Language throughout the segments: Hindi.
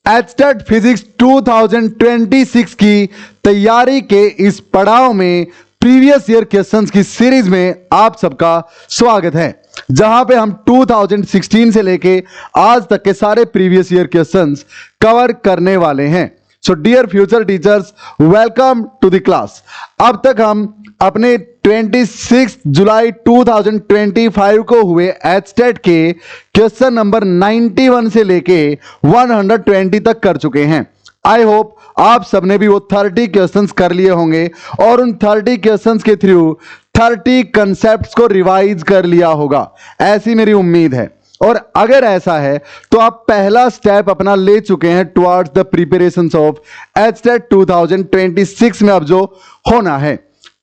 एचटेट फिजिक्स 2026 की तैयारी के इस पड़ाव में प्रीवियस ईयर क्वेश्चंस की सीरीज में आप सबका स्वागत है, जहां पे हम 2016 से लेके आज तक के सारे प्रीवियस ईयर क्वेश्चंस कवर करने वाले हैं। So dear future teachers, welcome to the class. अब तक हम अपने 26 जुलाई 2025 को हुए एचटेट के क्वेश्चन नंबर 91 से लेके 120 तक कर चुके हैं। आई होप आप सबने भी वो 30 क्वेश्चंस कर लिए होंगे और उन 30 क्वेश्चंस के थ्रू 30 कंसेप्ट्स को रिवाइज कर लिया होगा, ऐसी मेरी उम्मीद है। और अगर ऐसा है तो आप पहला स्टेप अपना ले चुके हैं towards the preparations of HTET 2026 में अब जो होना है।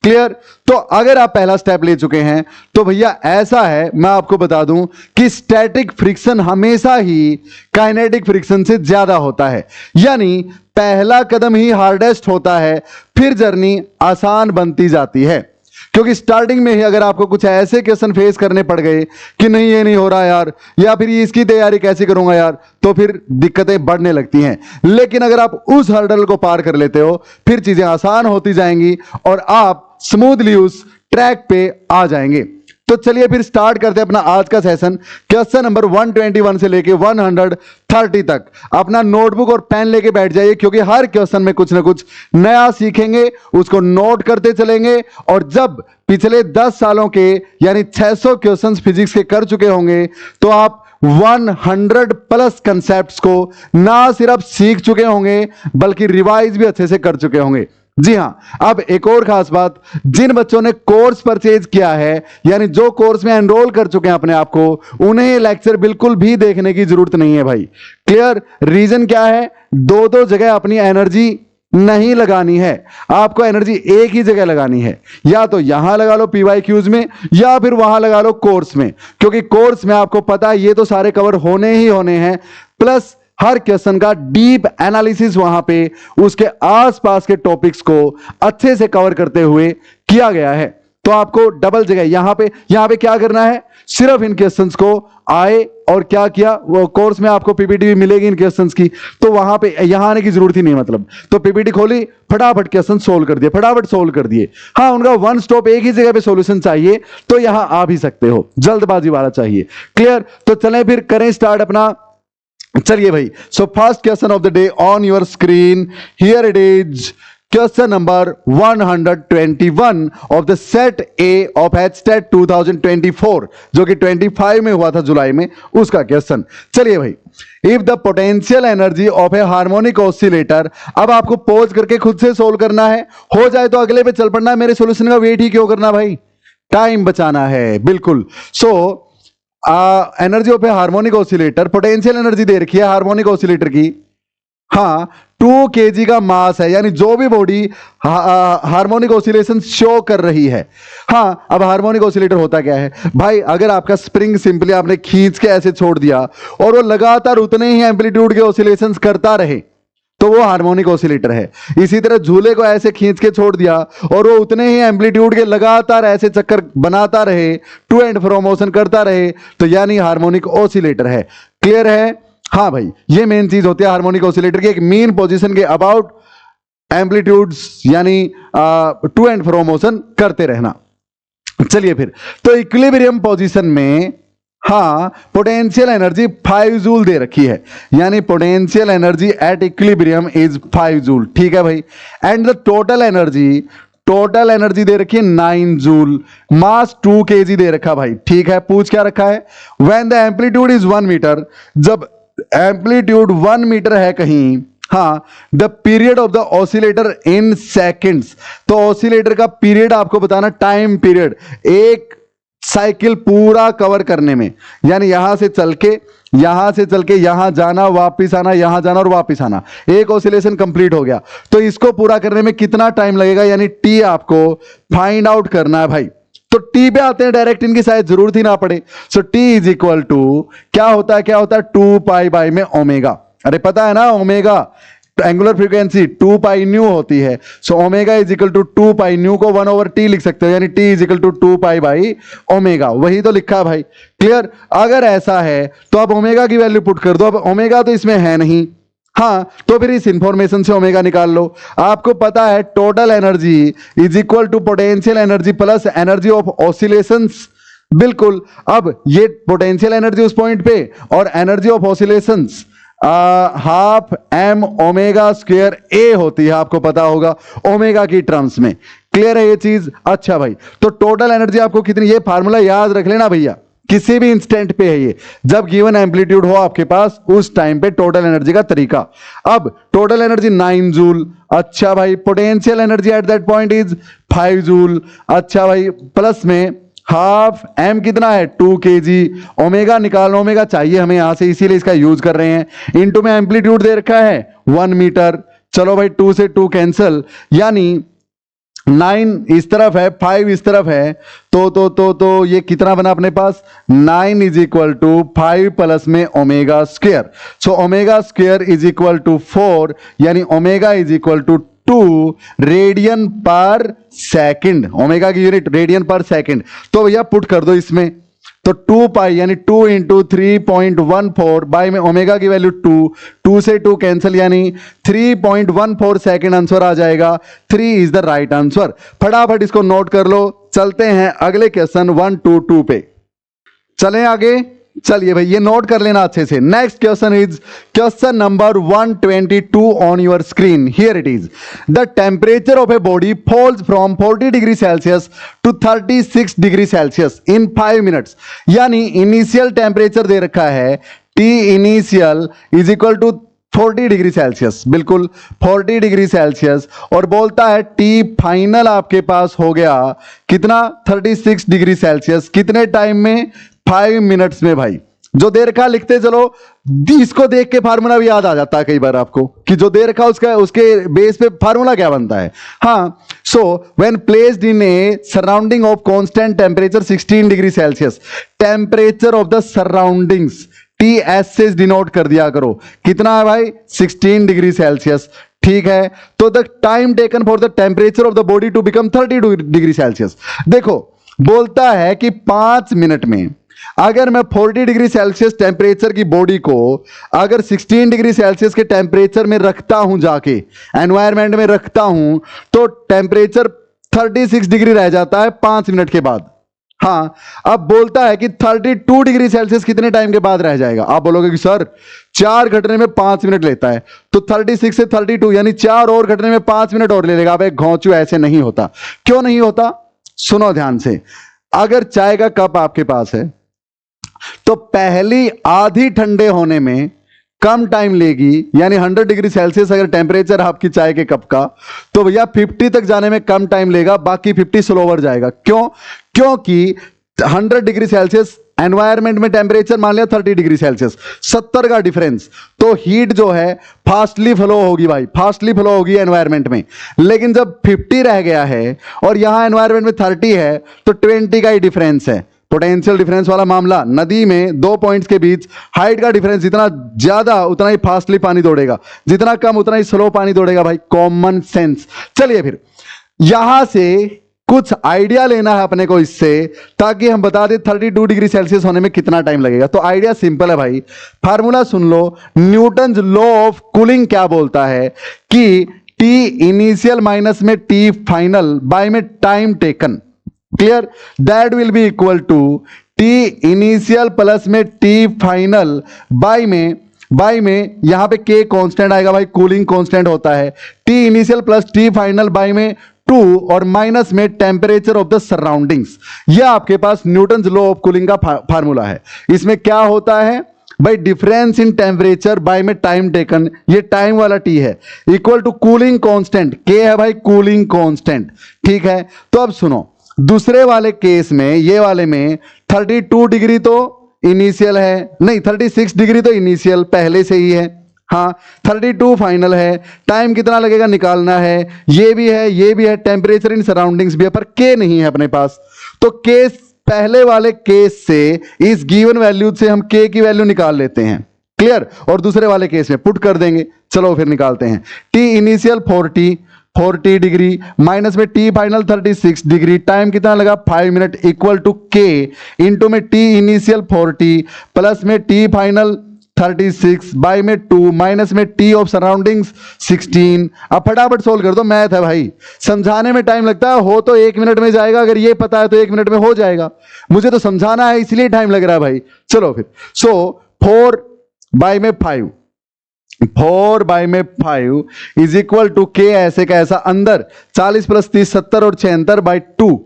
क्लियर? तो अगर आप पहला स्टेप ले चुके हैं तो भैया ऐसा है, मैं आपको बता दूं कि स्टैटिक फ्रिक्शन हमेशा ही काइनेटिक फ्रिक्शन से ज्यादा होता है, यानी पहला कदम ही हार्डेस्ट होता है, फिर जर्नी आसान बनती जाती है। क्योंकि स्टार्टिंग में ही अगर आपको कुछ ऐसे क्वेश्चन फेस करने पड़ गए कि नहीं ये नहीं हो रहा यार, या फिर इसकी तैयारी कैसे करूंगा यार, तो फिर दिक्कतें बढ़ने लगती हैं। लेकिन अगर आप उस हर्डल को पार कर लेते हो, फिर चीजें आसान होती जाएंगी और आप स्मूथली उस ट्रैक पे आ जाएंगे। तो चलिए फिर स्टार्ट करते हैं अपना आज का सेशन। क्वेश्चन नंबर 121 से लेके 130 तक अपना नोटबुक और पेन लेके बैठ जाइए, क्योंकि हर क्वेश्चन में कुछ ना कुछ नया सीखेंगे, उसको नोट करते चलेंगे। और जब पिछले 10 सालों के यानी 600 क्वेश्चंस फिजिक्स के कर चुके होंगे तो आप 100 प्लस कंसेप्ट्स को ना सिर्फ सीख चुके होंगे बल्कि रिवाइज भी अच्छे से कर चुके होंगे। जी हां, अब एक और खास बात, जिन बच्चों ने कोर्स परचेज किया है यानी जो कोर्स में एनरोल कर चुके हैं अपने आप को, उन्हें लेक्चर बिल्कुल भी देखने की जरूरत नहीं है भाई। क्लियर? रीजन क्या है? दो जगह अपनी एनर्जी नहीं लगानी है, आपको एनर्जी एक ही जगह लगानी है। या तो यहां लगा लो PYQs में, या फिर वहां लगा लो कोर्स में, क्योंकि कोर्स में आपको पता है ये तो सारे कवर होने ही होने हैं, प्लस हर क्वेश्चन का डीप एनालिसिस वहां पे उसके आसपास के टॉपिक्स को अच्छे से कवर करते हुए किया गया है। तो आपको डबल जगह यहां पे क्या करना है, सिर्फ इन क्वेश्चंस को आए और क्या किया, वो कोर्स में आपको पीपीटी भी मिलेगी इन क्वेश्चंस की, तो वहां पे यहां आने की जरूरत ही नहीं, मतलब तो पीपीटी खोली, फटाफट क्वेश्चन सोल्व कर दिए, फटाफट सोल्व कर दिए। हाँ, उनका वन स्टॉप एक ही जगह पे सॉल्यूशन चाहिए तो यहां आ भी सकते हो, जल्दबाजी वाला चाहिए। क्लियर? तो चलें फिर करें स्टार्ट अपना। चलिए भाई, so first question of the day on your screen, here it is question number 121 of the set A of HTET 2024, जो कि 25 में हुआ था जुलाई में, उसका क्वेश्चन। चलिए भाई, if the potential energy of a harmonic oscillator, अब आपको पॉज करके खुद से सोल्व करना है, हो जाए तो अगले पे चल पड़ना है, मेरे सॉल्यूशन का वेट ही क्यों करना भाई, टाइम बचाना है। बिल्कुल। So energy of a harmonic oscillator, potential energy दे रखी है हार्मोनिक ऑसिलेटर की। हाँ, 2 kg का मास है, यानी जो भी बॉडी हार्मोनिक ऑसिलेशन शो कर रही है। हाँ, अब हार्मोनिक ऑसिलेटर होता क्या है भाई, अगर आपका स्प्रिंग सिंपली आपने खींच के ऐसे छोड़ दिया और वो लगातार उतने ही एम्पलीट्यूड के ऑसिलेशंस करता रहे तो वो हार्मोनिक ऑसिलेटर है। इसी तरह झूले को ऐसे खींच के छोड़ दिया और वो उतने ही एम्पलीट्यूड के लगातार ऐसे चक्कर बनाता रहे, टू एंड फ्रो मोशन करता रहे, तो यानी हार्मोनिक ऑसिलेटर है। क्लियर है? हाँ भाई, ये मेन चीज होती है हार्मोनिक ऑसिलेटर की, एक मीन पोजीशन के अबाउट एम्पलीट्यूड्स यानी टू एंड फ्रो मोशन करते रहना। चलिए फिर, तो इक्विलिब्रियम पोजीशन में हाँ, पोटेंशियल एनर्जी 5 जूल दे रखी है, यानी potential energy at equilibrium is 5 joule. ठीक है भाई। एंड द टोटल एनर्जी दे रखी है 9 जूल, मास 2 kg दे रखा भाई। ठीक है। पूछ क्या रखा है, when the amplitude is 1 metre, जब एम्पलीट्यूड 1 मीटर है कहीं, हाँ, the period of the oscillator in seconds, तो ऑसिलेटर का पीरियड आपको बताना, टाइम पीरियड एक साइकिल पूरा कवर करने में, यानी यहां से चल के यहां जाना, वापस आना, यहां जाना और वापस आना, एक ऑसिलेशन कंप्लीट हो गया। तो इसको पूरा करने में कितना टाइम लगेगा, यानी टी आपको फाइंड आउट करना है भाई। तो टी पे आते हैं डायरेक्ट, इनकी शायद जरूरत ही ना पड़े। So T is equal to क्या होता है 2 पाई बाई में ओमेगा। अरे पता है ना, omega angular frequency 2 pi nu होती है। So omega is equal to 2 pi nu को 1/t लिख सकते हो, यानी t is equal to 2 pi by omega. वही तो लिखा है भाई। क्लियर? अगर ऐसा है तो आप ओमेगा की वैल्यू पुट कर दो। अब ओमेगा तो इसमें है नहीं, हाँ, तो फिर इस इंफॉर्मेशन से ओमेगा निकाल लो। आपको पता है total energy is equal to potential energy plus energy of oscillations. बिल्कुल, अब ये पोटेंशियल एनर्जी उस पॉइंट पे और energy of oscillations half M omega square A होती है, आपको पता होगा ओमेगा की टर्म्स में। क्लियर है ये चीज? अच्छा भाई, तो टोटल एनर्जी आपको कितनी, ये फार्मूला याद रख लेना भैया, किसी भी इंस्टेंट पे है ये, जब गिवन एम्पलीट्यूड हो आपके पास उस टाइम पे टोटल एनर्जी का तरीका। अब टोटल एनर्जी 9 जूल। अच्छा भाई, potential energy at that point is 5 joule. अच्छा भाई, प्लस में हाफ एम कितना है 2 kg। ओमेगा निकालना, ओमेगा चाहिए हमें यहां से, इसीलिए इसका यूज कर रहे हैं। इनटू में एम्पलीट्यूड दे रखा है 1 मीटर। चलो भाई 2 से 2 कैंसल, यानी 9 इस तरफ है 5 इस तरफ है, तो ये कितना बना अपने पास 9 इज इक्वल टू 5 प्लस में omega square. So omega square is equal to 4, यानी omega is equal to 2 radian per second. Omega की यूनिट रेडियन पर सेकंड। तो भैया पुट कर दो इसमें, तो 2 पाई यानी 2 इंटू 3.14 बाई में ओमेगा की वैल्यू 2 से 2 कैंसिल, यानी 3.14 सेकंड आंसर आ जाएगा। 3 इज द राइट आंसर। फटाफट इसको नोट कर लो। चलते हैं अगले क्वेश्चन 122 पे। चलें आगे, चलिए भाई ये नोट कर लेना अच्छे से। Next question is question number 122 on your screen. Here it is, the temperature of a body falls from 40 degree Celsius to 36 degree Celsius in 5 minutes. यानी इनिशियल टेम्परेचर दे रखा है T initial is equal to 40 degree Celsius, बिल्कुल 40 डिग्री सेल्सियस, और बोलता है T फाइनल आपके पास हो गया कितना 36 डिग्री सेल्सियस। कितने टाइम में? 5 मिनट्स में। भाई जो दे रखा लिखते चलो, इसको देख के फार्मूला भी याद आ जाता है कई बार आपको कि जो दे रखा उसके बेस पे फार्मूला क्या बनता है। हाँ, so when placed in A surrounding of constant temperature 16 degree Celsius, temperature of the surroundings TS से डिनोट कर दिया करो। कितना है भाई 16 डिग्री सेल्सियस। ठीक है, तो the time taken for the temperature of the body to become 30 degree Celsius. देखो बोलता है कि 5 मिनट में अगर मैं 40 डिग्री सेल्सियस टेम्परेचर की बॉडी को अगर 16 डिग्री सेल्सियस के टेम्परेचर में रखता हूं, जाके एनवायरमेंट में रखता हूं, तो टेम्परेचर 36 डिग्री रह जाता है 5 मिनट के बाद। हाँ, अब बोलता है कि 32 डिग्री सेल्सियस कितने टाइम के बाद रह जाएगा। आप बोलोगे कि सर 4 घटने में 5 मिनट लेता है, तो 36 से 32 यानी 4 और घटने में 5 मिनट और ले लेगा। अब घोंचू ऐसे नहीं होता। क्यों नहीं होता? सुनो ध्यान से। अगर चाय का कप आपके पास है तो पहली आधी ठंडे होने में कम टाइम लेगी, यानी 100 डिग्री सेल्सियस अगर टेम्परेचर आपकी चाय के कप का, तो भैया 50 तक जाने में कम टाइम लेगा, बाकी 50 स्लोवर जाएगा। क्यों? क्योंकि 100 डिग्री सेल्सियस एनवायरमेंट में टेम्परेचर मान लिया 30 डिग्री सेल्सियस, 70 का डिफरेंस, तो हीट जो है फास्टली फ्लो होगी भाई, फास्टली फ्लो होगी एनवायरमेंट में। लेकिन जब 50 रह गया है और यहां एनवायरमेंट में 30 है, तो 20 का ही डिफरेंस है। पोटेंशियल डिफरेंस वाला मामला, नदी में 2 पॉइंट्स के बीच हाइट का डिफरेंस जितना ज्यादा उतना ही फास्टली पानी दौड़ेगा, जितना कम उतना ही स्लो पानी दौड़ेगा भाई। Common sense. चलिए फिर यहां से कुछ आइडिया लेना है अपने को इससे, ताकि हम बता दें 32 डिग्री सेल्सियस होने में कितना टाइम लगेगा। तो आइडिया सिंपल है भाई, फार्मूला सुन लो। न्यूटन लॉ ऑफ कूलिंग क्या बोलता है कि T इनिशियल माइनस में T फाइनल बाय में time taken, clear, that will be equal to T initial plus में T फाइनल बाय में यहां पे K कांस्टेंट आएगा भाई, कूलिंग कांस्टेंट होता है। T initial plus T final by में 2 और माइनस में टेम्परेचर ऑफ द सराउंडिंग्स। यह आपके पास न्यूटन लॉ ऑफ कूलिंग का फार्मूला है। इसमें क्या होता है भाई, डिफरेंस इन टेम्परेचर बाय में टाइम टेकन, ये टाइम वाला T है, equal to cooling constant, K है भाई कूलिंग कांस्टेंट। ठीक है, तो अब सुनो, दूसरे वाले केस में, ये वाले में 32 डिग्री तो इनिशियल है, नहीं 36 डिग्री तो इनिशियल पहले से ही है। हाँ, 32 फाइनल है। टाइम कितना लगेगा निकालना है, ये भी है ये भी है, टेम्परेचर इन सराउंडिंग्स भी है, पर K नहीं है अपने पास। तो केस पहले वाले केस से इस गिवन वैल्यू से हम K की वैल्यू निकाल लेते हैं, क्लियर, और दूसरे वाले केस में पुट कर देंगे। चलो फिर निकालते हैं। T इनिशियल 40 डिग्री माइनस में T फाइनल 36 डिग्री, टाइम कितना लगा 5 minute, equal to K into में T इनिशियल 40 प्लस में T फाइनल 36 बाई में 2 माइनस में टी ऑफ सराउंडिंग्स 16। अब फटाफट सोल्व कर दो, मैथ है भाई, समझाने में टाइम लगता है, हो तो 1 मिनट में जाएगा, अगर ये पता है तो 1 मिनट में हो जाएगा, मुझे तो समझाना है इसलिए टाइम लग रहा है भाई। चलो फिर, सो 4 बाई में 5, 4 बाई में 5 इज इक्वल टू के ऐसे का ऐसा, अंदर 40 प्लस 30 70 और 76 बाई 2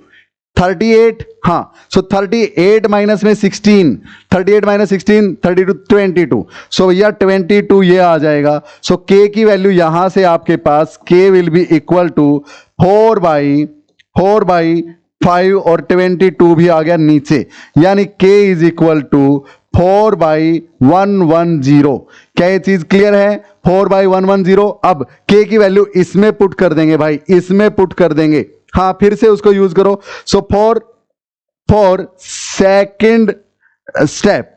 38। हाँ, सो 38 माइनस में 16, 38 माइनस 16 32 22, सो भैया 22 ये आ जाएगा। सो के की वैल्यू यहां से आपके पास K will be equal to 4 by 5 और 22 भी आ गया नीचे, यानी के इज इक्वल टू 4 बाई 110। क्या ये चीज क्लियर है? 4 बाई 110। अब के की वैल्यू इसमें पुट कर देंगे भाई, इसमें पुट कर देंगे। हाँ, फिर से उसको यूज करो। सो फॉर सेकंड स्टेप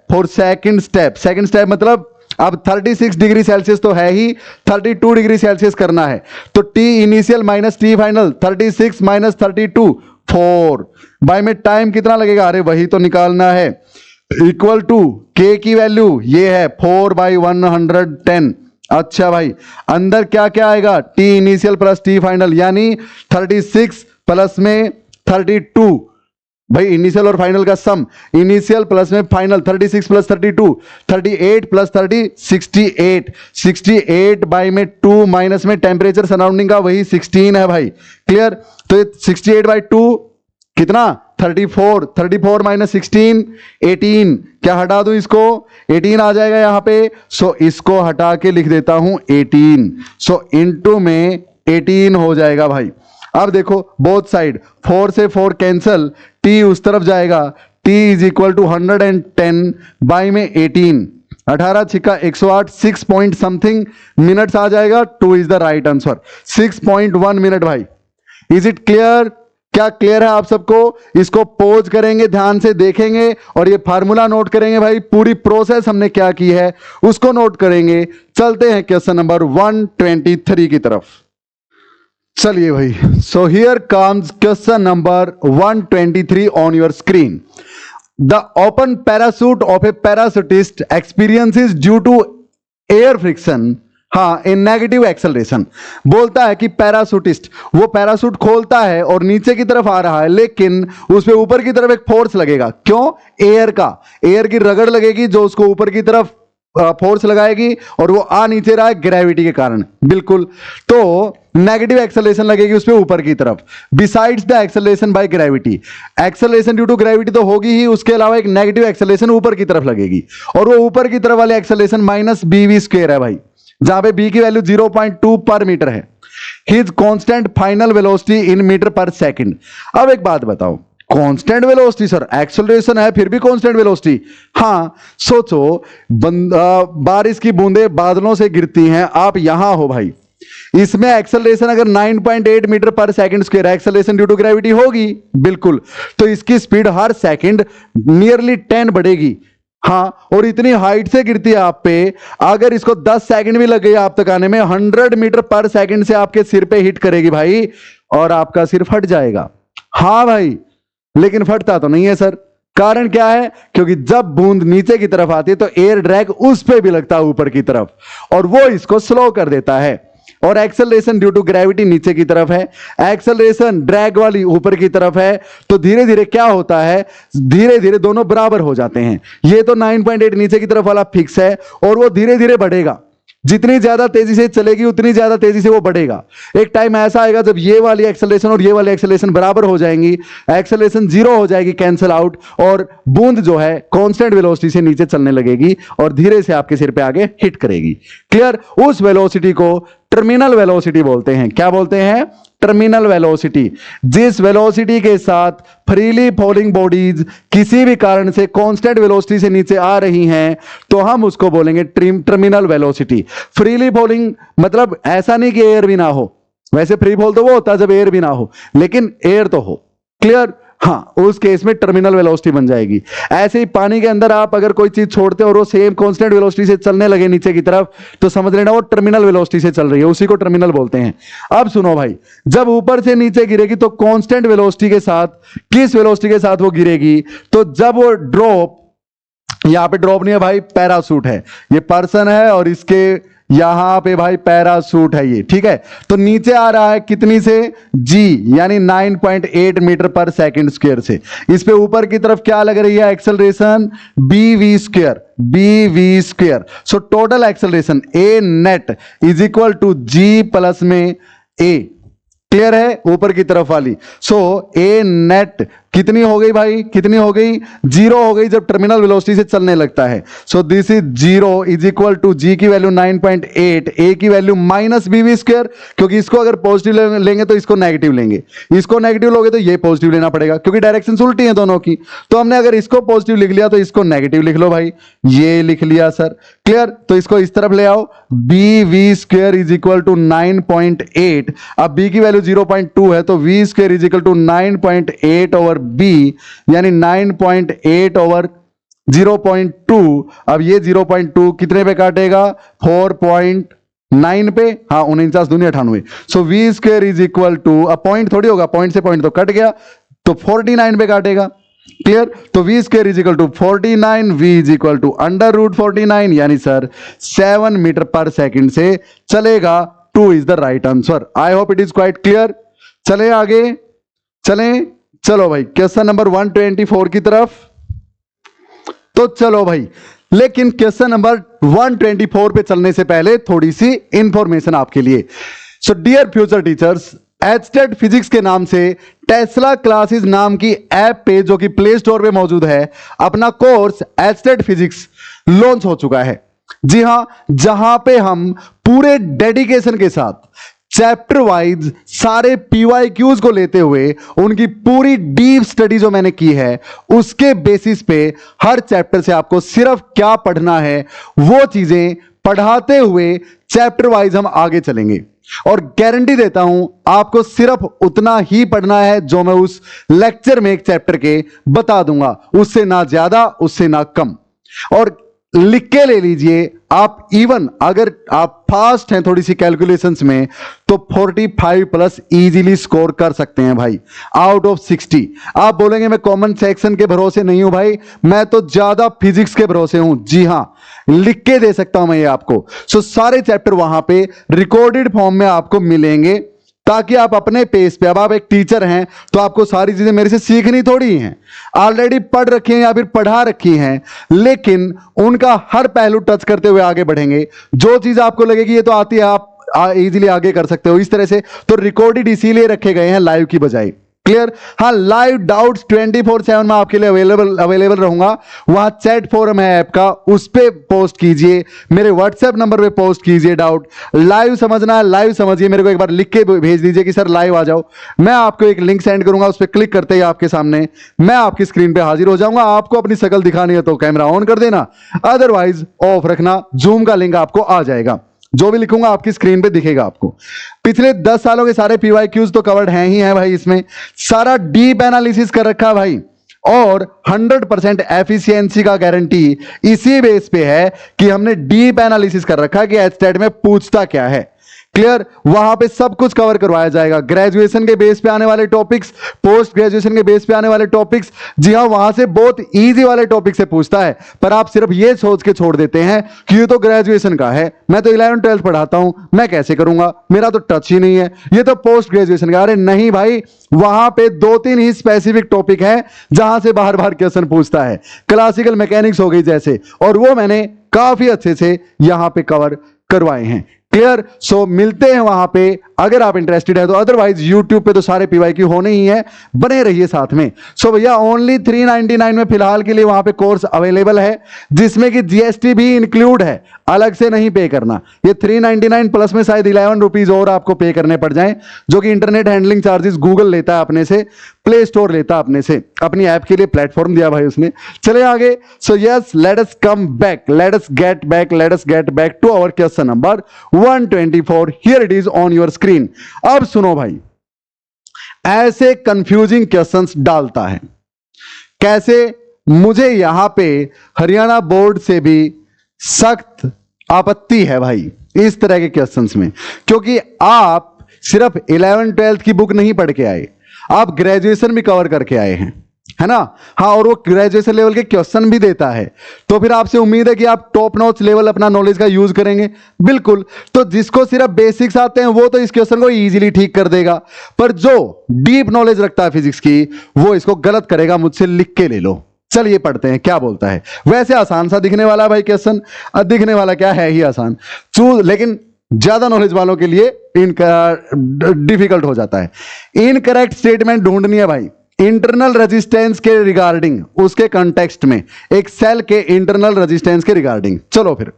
मतलब अब 36 डिग्री सेल्सियस तो है ही, 32 डिग्री सेल्सियस करना है, तो T initial minus T final, 36 minus 32 4 by में टाइम कितना लगेगा, अरे वही तो निकालना है, इक्वल टू के की वैल्यू ये है 4 बाई 110। अच्छा भाई, अंदर क्या क्या आएगा, T initial plus T final, यानी 36 प्लस में 32, भाई इनिशियल और फाइनल का सम, इनिशियल प्लस में फाइनल, 36 प्लस 32 38 प्लस 30 68, 68 बाई में 2 माइनस में टेम्परेचर सराउंडिंग का वही 16 है भाई, क्लियर। तो 68 बाई 2 कितना, 34, 34 माइनस 16 18, क्या हटा दूं इसको, 18 आ जाएगा यहां पे, सो इसको हटा के लिख देता हूं 18, सो इनटू में 18 हो जाएगा भाई। अब देखो बोथ साइड 4 से 4 कैंसल, टी उस तरफ जाएगा, T is equal to 110 by में 18, 18 छिक्का 108, 6 पॉइंट समथिंग मिनट्स आ जाएगा, 2 is the right answer, 6.1 minute भाई। Is it clear? क्या क्लियर है आप सबको? इसको पोज करेंगे, ध्यान से देखेंगे और ये फार्मूला नोट करेंगे भाई, पूरी प्रोसेस हमने क्या की है उसको नोट करेंगे। चलते हैं क्वेश्चन नंबर 123 की तरफ। चलिए भाई, so here comes question number 123 on your screen. The open parachute of a parachutist experiences due to air friction, हाँ, इन नेगेटिव एक्सेलरेशन। बोलता है कि पैराशूटिस्ट वो पैराशूट खोलता है और नीचे की तरफ आ रहा है, लेकिन उस पे ऊपर की तरफ एक फोर्स लगेगा। क्यों? एयर का, एयर की रगड़ लगेगी जो उसको ऊपर की तरफ फोर्स लगाएगी, और वो आ नीचे रहा है ग्रेविटी के कारण, बिल्कुल। तो नेगेटिव एक्सेलरेशन लगेगी उस पे ऊपर की तरफ, besides the acceleration by gravity. Acceleration due to gravity तो होगी ही, उसके अलावा एक नेगेटिव एक्सेलरेशन ऊपर की तरफ लगेगी, और वो ऊपर की तरफ वाले एक्सेलरेशन माइनस bv स्क्वायर है भाई, जहां पे b की वैल्यू 0.2 पर मीटर है। His constant final velocity in metre per second. अब एक बात बताओ, कांस्टेंट वेलोसिटी सर, एक्सेलरेशन है फिर भी कांस्टेंट वेलोसिटी। हाँ, सोचो बारिश की बूंदें बादलों से गिरती हैं, आप यहां हो भाई, इसमें एक्सेलरेशन अगर 9.8 metre per second square, acceleration due to gravity होगी, बिल्कुल, तो इसकी स्पीड हर सेकंड नियरली 10 बढ़ेगी। हाँ, और इतनी हाइट से गिरती है आप पे, अगर इसको 10 सेकंड भी लग गई आप तक आने में, 100 मीटर पर सेकंड से आपके सिर पे हिट करेगी भाई, और आपका सिर फट जाएगा। हाँ भाई, लेकिन फटता तो नहीं है सर, कारण क्या है? क्योंकि जब बूंद नीचे की तरफ आती है तो एयर ड्रैग उस पे भी लगता है ऊपर की तरफ, और वो इसको स्लो कर देता है। और एक्सेलरेशन ड्यू टू ग्रेविटी नीचे की तरफ है, एक्सेलरेशन ड्रैग वाली ऊपर की तरफ है, तो धीरे धीरे क्या होता है, धीरे धीरे दोनों बराबर हो जाते हैं। ये तो 9.8 नीचे की तरफ वाला फिक्स है, और वो धीरे धीरे बढ़ेगा, जितनी ज्यादा तेजी से चलेगी उतनी ज्यादा तेजी से वो बढ़ेगा। एक टाइम ऐसा आएगा जब ये वाली एक्सेलरेशन और ये वाली एक्सेलरेशन बराबर हो जाएंगी, एक्सेलरेशन 0 हो जाएगी, कैंसिल आउट, और बूंद जो है कांस्टेंट वेलोसिटी से नीचे चलने लगेगी और धीरे से आपके सिर पे आगे हिट करेगी। क्लियर? उस वेलोसिटी को टर्मिनल वेलोसिटी बोलते हैं। क्या बोलते हैं? Terminal velocity. जिस वेलोसिटी के साथ फ्रीली फॉलिंग बॉडीज किसी भी कारण से कांस्टेंट वेलोसिटी से नीचे आ रही हैं, तो हम उसको बोलेंगे टर्मिनल वेलोसिटी। फ्रीली फॉलिंग मतलब ऐसा नहीं कि एयर भी ना हो, वैसे फ्री फॉल तो वो होता है जब एयर भी ना हो, लेकिन एयर तो हो। क्लियर? हाँ, उस केस में टर्मिनल वेलोसिटी बन जाएगी। ऐसे ही पानी के अंदर आप अगर कोई चीज छोड़ते हो और वो सेम कांस्टेंट वेलोसिटी से चलने लगे नीचे की तरफ, तो समझ लेना वो टर्मिनल वेलोसिटी से चल रही है, उसी को टर्मिनल बोलते हैं। अब सुनो भाई, जब ऊपर से नीचे गिरेगी तो कांस्टेंट वेलोसिटी के साथ, किस वेलोसिटी के साथ वो गिरेगी? तो जब वो ड्रॉप यहां पे ड्रॉप नहीं है भाई, पैरासूट है, ये पर्सन है और इसके यहां पे भाई पैरासूट है ये, ठीक है। तो नीचे आ रहा है कितनी से, जी यानी 9.8 मीटर पर सेकंड स्क्वायर से। इस पे ऊपर की तरफ क्या लग रही है, acceleration bv square. So total acceleration a net is equal to g plus में a, क्लियर है ऊपर की तरफ वाली। सो ए नेट कितनी हो गई भाई, कितनी हो गई, 0 हो गई जब टर्मिनल वेलोसिटी से चलने लगता है। So this is 0 is equal to G की वैल्यू 9.8, ए की वैल्यू माइनस बीवी स्क्वायर, क्योंकि इसको अगर पॉजिटिव लेंगे तो इसको नेगेटिव लेंगे, इसको नेगेटिव लोगे तो ये पॉजिटिव लेना पड़ेगा, क्योंकि डायरेक्शन उल्टी है दोनों की। तो हमने अगर इसको पॉजिटिव लिख लिया तो इसको नेगेटिव लिख लो भाई, ये लिख लिया सर, क्लियर। तो इसको इस तरफ ले आओ, B V square is equal to 9.8, अब बी की वैल्यू 0.2 है तो V square is equal to 9.8 over B, यानी 9.8 ओवर 0.2। अब ये 0.2 कितने पे काटेगा, 4.9 पे, हाँ 49 दूनी 98। So V square is equal to, अब पॉइंट थोड़ी होगा, पॉइंट से पॉइंट तो कट गया, तो 49 पे काटेगा, क्लियर। तो V square is equal to 49, V is equal to under root 49, यानी सर 7 मीटर पर सेकंड से चलेगा। 2 is the right answer. I hope it is quite clear. चले आगे, चलें, चलो भाई क्वेश्चन नंबर 124 की तरफ। तो चलो भाई, लेकिन क्वेश्चन नंबर 124 पे चलने से पहले थोड़ी सी इंफॉर्मेशन आपके लिए। सो डियर फ्यूचर टीचर्स, एचटेड फिजिक्स के नाम से टेस्ला क्लासेस नाम की ऐप पे, जो कि प्ले स्टोर पे मौजूद है, अपना कोर्स एचटेड फिजिक्स लॉन्च हो चुका है। जी हां, जहां पे हम पूरे डेडिकेशन के साथ चैप्टर वाइज सारे पीवाईक्यूज को लेते हुए उनकी पूरी डीप स्टडी जो मैंने की है उसके बेसिस पे हर चैप्टर से आपको सिर्फ क्या पढ़ना है वो चीजें पढ़ाते हुए चैप्टर वाइज हम आगे चलेंगे। और गारंटी देता हूं आपको सिर्फ उतना ही पढ़ना है जो मैं उस लेक्चर में एक चैप्टर के बता दूंगा, उससे ना ज्यादा उससे ना कम। और लिख के ले लीजिए आप, इवन अगर आप फास्ट हैं थोड़ी सी कैलकुलेशंस में तो 45 प्लस इजीली स्कोर कर सकते हैं भाई, आउट ऑफ 60। आप बोलेंगे मैं कॉमन सेक्शन के भरोसे नहीं हूं भाई, मैं तो ज्यादा फिजिक्स के भरोसे हूं। जी हां, लिख के दे सकता हूं मैं ये आपको। सो सारे चैप्टर वहां पे रिकॉर्डेड फॉर्म में आपको मिलेंगे, ताकि आप अपने पेस पे, अब आप एक टीचर हैं तो आपको सारी चीजें मेरे से सीखनी थोड़ी हैं, ऑलरेडी पढ़ रखी हैं या फिर पढ़ा रखी हैं, लेकिन उनका हर पहलू टच करते हुए आगे बढ़ेंगे। जो चीज आपको लगेगी ये तो आती है, आप इजीली आगे कर सकते हो, इस तरह से तो रिकॉर्डेड इसीलिए रखे गए हैं लाइव की बजाय, क्लियर। हाँ, लाइव डाउट्स 24/7 में आपके लिए अवेलेबल रहूंगा। वहां चैट फोरम है ऐप का, उस पे पोस्ट कीजिए, मेरे व्हाट्सएप नंबर पे पोस्ट कीजिए डाउट। लाइव समझना है लाइव समझिए, मेरे को एक बार लिख के भेज दीजिए कि सर लाइव आ जाओ, मैं आपको एक लिंक सेंड करूंगा, उस पर क्लिक करते ही आपके सामने मैं आपकी स्क्रीन पे हाजिर हो जाऊंगा। आपको अपनी शक्ल दिखानी है तो कैमरा ऑन कर देना, अदरवाइज ऑफ रखना, जूम का लिंक आपको आ जाएगा, जो भी लिखूंगा आपकी स्क्रीन पे दिखेगा आपको। पिछले 10 सालों के सारे पीवाईक्यूज तो कवर्ड हैं ही हैं भाई, इसमें सारा डीप एनालिसिस कर रखा है भाई, और 100% एफिशिएंसी का गारंटी इसी बेस पे है कि हमने डीप एनालिसिस कर रखा है कि एचटेट में पूछता क्या है, क्लियर। वहां पे सब कुछ कवर करवाया जाएगा, ग्रेजुएशन के बेस पे आने वाले टॉपिक्स, पोस्ट ग्रेजुएशन के बेस पे आने वाले टॉपिक्स। जी हां, वहां से बहुत इजी वाले टॉपिक से पूछता है, पर आप सिर्फ ये सोच के छोड़ देते हैं कि ये तो ग्रेजुएशन का है, मैं तो 11th 12th पढ़ाता हूं, मैं कैसे करूंगा, मेरा तो टच ही नहीं है, ये तो पोस्ट ग्रेजुएशन का। अरे नहीं भाई, वहां पे 2-3 ही स्पेसिफिक टॉपिक है जहां से बार बार क्वेश्चन पूछता है, क्लासिकल मैकेनिक्स हो गई जैसे, और वो मैंने काफी अच्छे से यहां पे कवर करवाए हैं, क्लियर। सो मिलते हैं वहां पे अगर आप इंटरेस्टेड है तो, अदरवाइज यूट्यूब पे तो सारे पीवाईक्यू होने ही है, बने रहिए साथ में। सो भैया ओनली 399 में फिलहाल के लिए वहां पे कोर्स अवेलेबल है, जिसमें कि जीएसटी भी इंक्लूड है, अलग से नहीं पे करना। ये 399 प्लस में शायद 11 रुपीज और आपको पे करने पड़ जाएं, जो कि इंटरनेट हैंडलिंग चार्जेस गूगल लेता है अपने से, प्ले स्टोर लेता है अपने से, अपनी ऐप के लिए प्लेटफॉर्म दिया भाई उसने। चले आगे। So yes, let us come back, let us get back to our question number 124। Here it is on your screen. अब सुनो भाई, ऐसे कंफ्यूजिंग क्वेश्चंस डालता है कैसे, मुझे यहां पे हरियाणा बोर्ड से भी सख्त आपत्ति है भाई इस तरह के क्वेश्चंस में, क्योंकि आप सिर्फ 11th 12th की बुक नहीं पढ़ के आए, आप ग्रेजुएशन भी कवर करके आए हैं, है ना। हाँ, और वो ग्रेजुएशन लेवल के क्वेश्चन भी देता है, तो फिर आपसे उम्मीद है कि आप टॉप नॉच लेवल अपना नॉलेज का यूज करेंगे। बिल्कुल, तो जिसको सिर्फ बेसिक्स आते हैं वो तो इस क्वेश्चन को इजीली ठीक कर देगा, पर जो डीप नॉलेज रखता है फिजिक्स की वो इसको गलत करेगा। मुझसे लिख के ले लो। चलिए पढ़ते हैं क्या बोलता है। वैसे आसान सा दिखने वाला है भाई क्वेश्चन, दिखने वाला क्या है ही आसान, लेकिन ज्यादा नॉलेज वालों के लिए इनका डिफिकल्ट हो जाता है। इनकरेक्ट स्टेटमेंट ढूंढनी है भाई इंटरनल रेजिस्टेंस के रिगार्डिंग, उसके कंटेक्स्ट में एक सेल के इंटरनल रेजिस्टेंस के रिगार्डिंग। चलो फिर,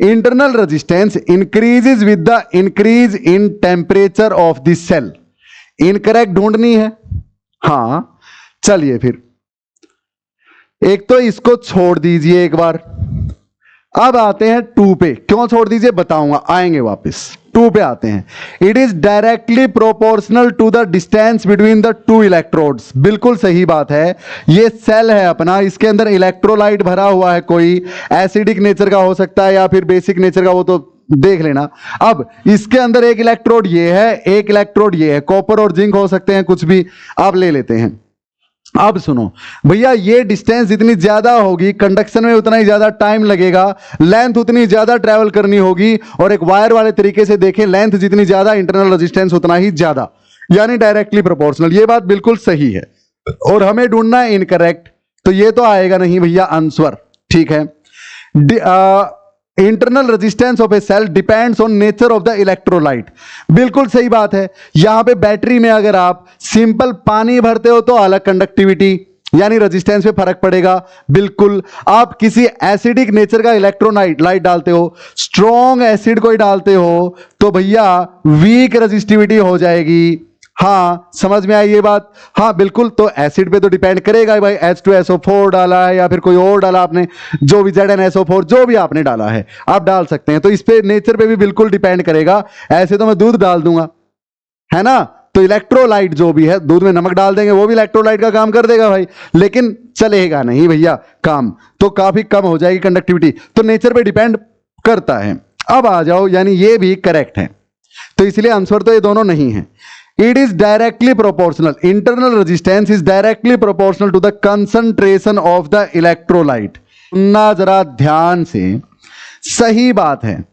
internal resistance increases with the increase in temperature of the cell. Incorrect ढूंढनी है। हां, चलिए फिर एक तो इसको छोड़ दीजिए एक बार। अब आते हैं 2 पे। क्यों छोड़ दीजिए बताऊंगा, आएंगे वापस। 2 पे आते हैं। It is directly proportional to the distance between the 2 electrodes. बिल्कुल सही बात है। ये सेल है अपना, इसके अंदर इलेक्ट्रोलाइट भरा हुआ है, कोई एसिडिक नेचर का हो सकता है या फिर बेसिक नेचर का, वो तो देख लेना। अब इसके अंदर एक इलेक्ट्रोड ये है, एक इलेक्ट्रोड ये है, कॉपर और जिंक हो सकते हैं, कुछ भी आप ले लेते हैं। अब सुनो भैया, ये डिस्टेंस जितनी ज्यादा होगी कंडक्शन में उतना ही ज्यादा टाइम लगेगा, लेंथ उतनी ज्यादा ट्रेवल करनी होगी, और एक वायर वाले तरीके से देखें, लेंथ जितनी ज्यादा इंटरनल रेजिस्टेंस उतना ही ज्यादा, यानी डायरेक्टली प्रोपोर्शनल। ये बात बिल्कुल सही है, और हमें ढूंढना है इनकरेक्ट, तो ये तो आएगा नहीं भैया आंसर। ठीक है, internal resistance of a cell depends on nature of the electrolyte. बिल्कुल सही बात है। यहां पे बैटरी में अगर आप सिंपल पानी भरते हो तो अलग कंडक्टिविटी यानी रेजिस्टेंस पे फर्क पड़ेगा। बिल्कुल, आप किसी एसिडिक नेचर का इलेक्ट्रोलाइट डालते हो, स्ट्रॉन्ग एसिड कोई डालते हो, तो भैया वीक रेजिस्टिविटी हो जाएगी। हाँ, समझ में आई ये बात। हाँ बिल्कुल, तो एसिड पे तो डिपेंड करेगा भाई, H2SO4 डाला है या फिर कोई और डाला आपने, जो भी ZnSO4 जो भी आपने डाला है आप डाल सकते हैं, तो इस पे नेचर पे भी बिल्कुल डिपेंड करेगा। ऐसे तो मैं दूध डाल दूंगा, है ना, तो इलेक्ट्रोलाइट जो भी है, दूध में नमक डाल देंगे वो भी इलेक्ट्रोलाइट का काम कर देगा भाई, लेकिन चलेगा नहीं भैया काम, तो काफी कम हो जाएगी कंडक्टिविटी, तो नेचर पे डिपेंड करता है। अब आ जाओ, यानी ये भी करेक्ट है, तो इसलिए आंसर तो ये दोनों नहीं है। It is directly proportional. Internal resistance is directly proportional to the concentration of the electrolyte. सुनना जरा ध्यान से, सही बात है।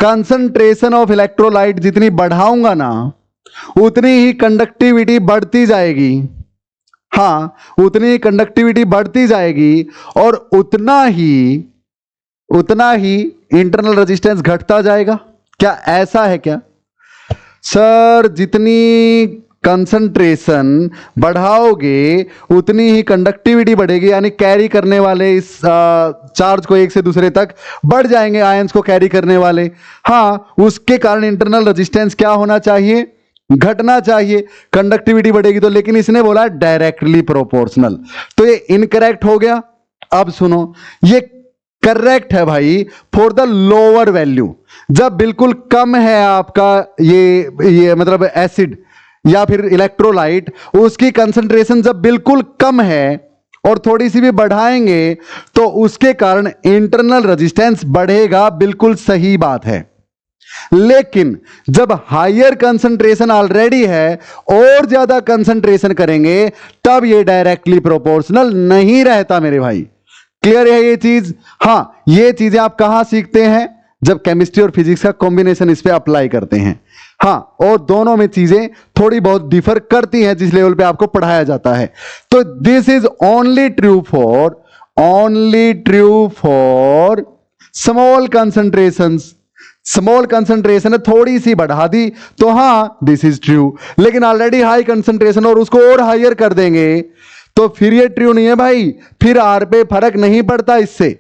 कंसंट्रेशन ऑफ इलेक्ट्रोलाइट जितनी बढ़ाऊंगा ना उतनी ही कंडक्टिविटी बढ़ती जाएगी। हाँ, उतनी ही कंडक्टिविटी बढ़ती जाएगी और उतना ही इंटरनल रेजिस्टेंस घटता जाएगा। क्या ऐसा है क्या सर? जितनी कंसंट्रेशन बढ़ाओगे उतनी ही कंडक्टिविटी बढ़ेगी, यानी कैरी करने वाले इस चार्ज को एक से दूसरे तक बढ़ जाएंगे, आयंस को कैरी करने वाले। हाँ, उसके कारण इंटरनल रेजिस्टेंस क्या होना चाहिए? घटना चाहिए। कंडक्टिविटी बढ़ेगी तो, लेकिन इसने बोला डायरेक्टली प्रोपोर्शनल, तो ये इनकरेक्ट हो गया। अब सुनो, ये करेक्ट है भाई फॉर द लोअर वैल्यू। जब बिल्कुल कम है आपका ये मतलब एसिड या फिर इलेक्ट्रोलाइट, उसकी कंसंट्रेशन जब बिल्कुल कम है और थोड़ी सी भी बढ़ाएंगे तो उसके कारण इंटरनल रेजिस्टेंस बढ़ेगा, बिल्कुल सही बात है। लेकिन जब हायर कंसंट्रेशन ऑलरेडी है और ज्यादा कंसंट्रेशन करेंगे तब ये डायरेक्टली प्रोपोर्शनल नहीं रहता मेरे भाई। क्लियर है ये चीज? हाँ, ये चीजें आप कहां सीखते हैं? जब केमिस्ट्री और फिजिक्स का कॉम्बिनेशन इस पे अप्लाई करते हैं। हाँ, और दोनों में चीजें थोड़ी बहुत डिफर करती हैं जिस लेवल पे आपको पढ़ाया जाता है। तो this is only true for small concentrations. Small concentration है, थोड़ी सी बढ़ा दी तो हाँ दिस इज ट्रू, लेकिन ऑलरेडी हाई कंसंट्रेशन और उसको और हायर कर देंगे तो फिर ये ट्रू नहीं है भाई, फिर आर पे फर्क नहीं पड़ता इससे।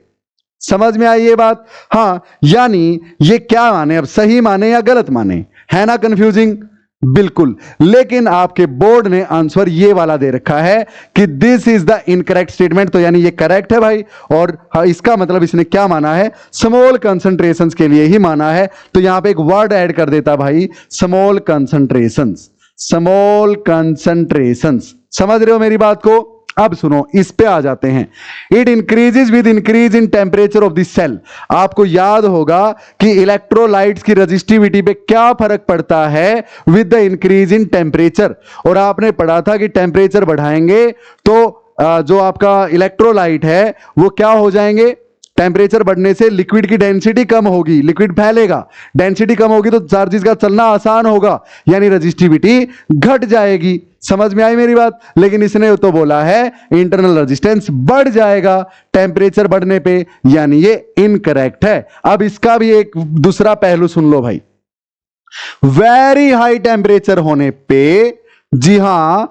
समझ में आई ये बात? हाँ, यानी ये क्या माने, अब सही माने या गलत माने, है ना कंफ्यूजिंग? बिल्कुल, लेकिन आपके बोर्ड ने आंसर ये वाला दे रखा है कि this is the incorrect statement, तो यानी ये करेक्ट है भाई। और इसका मतलब इसने क्या माना है? स्मॉल कंसंट्रेशंस के लिए ही माना है। तो यहां पे एक वर्ड ऐड कर देता भाई, स्मॉल कंसंट्रेशंस। स्मॉल कंसंट्रेशंस, समझ रहे हो मेरी बात को? अब सुनो, इस पे आ जाते हैं। It increases with increase in temperature of the cell. आपको याद होगा कि इलेक्ट्रोलाइट्स की रेजिस्टिविटी पे क्या फर्क पड़ता है with the increase in temperature. और आपने पढ़ा था कि टेम्परेचर बढ़ाएंगे तो जो आपका इलेक्ट्रोलाइट है वो क्या हो जाएंगे, टेम्परेचर बढ़ने से लिक्विड की डेंसिटी कम होगी, लिक्विड फैलेगा, डेंसिटी कम होगी तो चार्जेस का चलना आसान होगा, यानी रेजिस्टिविटी घट जाएगी। समझ में आई मेरी बात? लेकिन इसने तो बोला है इंटरनल रेजिस्टेंस बढ़ जाएगा टेम्परेचर बढ़ने पे, यानी ये इनकरेक्ट है। अब इसका भी एक दूसरा पहलू सुन लो भाई। वेरी हाई टेम्परेचर होने पे, जी हां,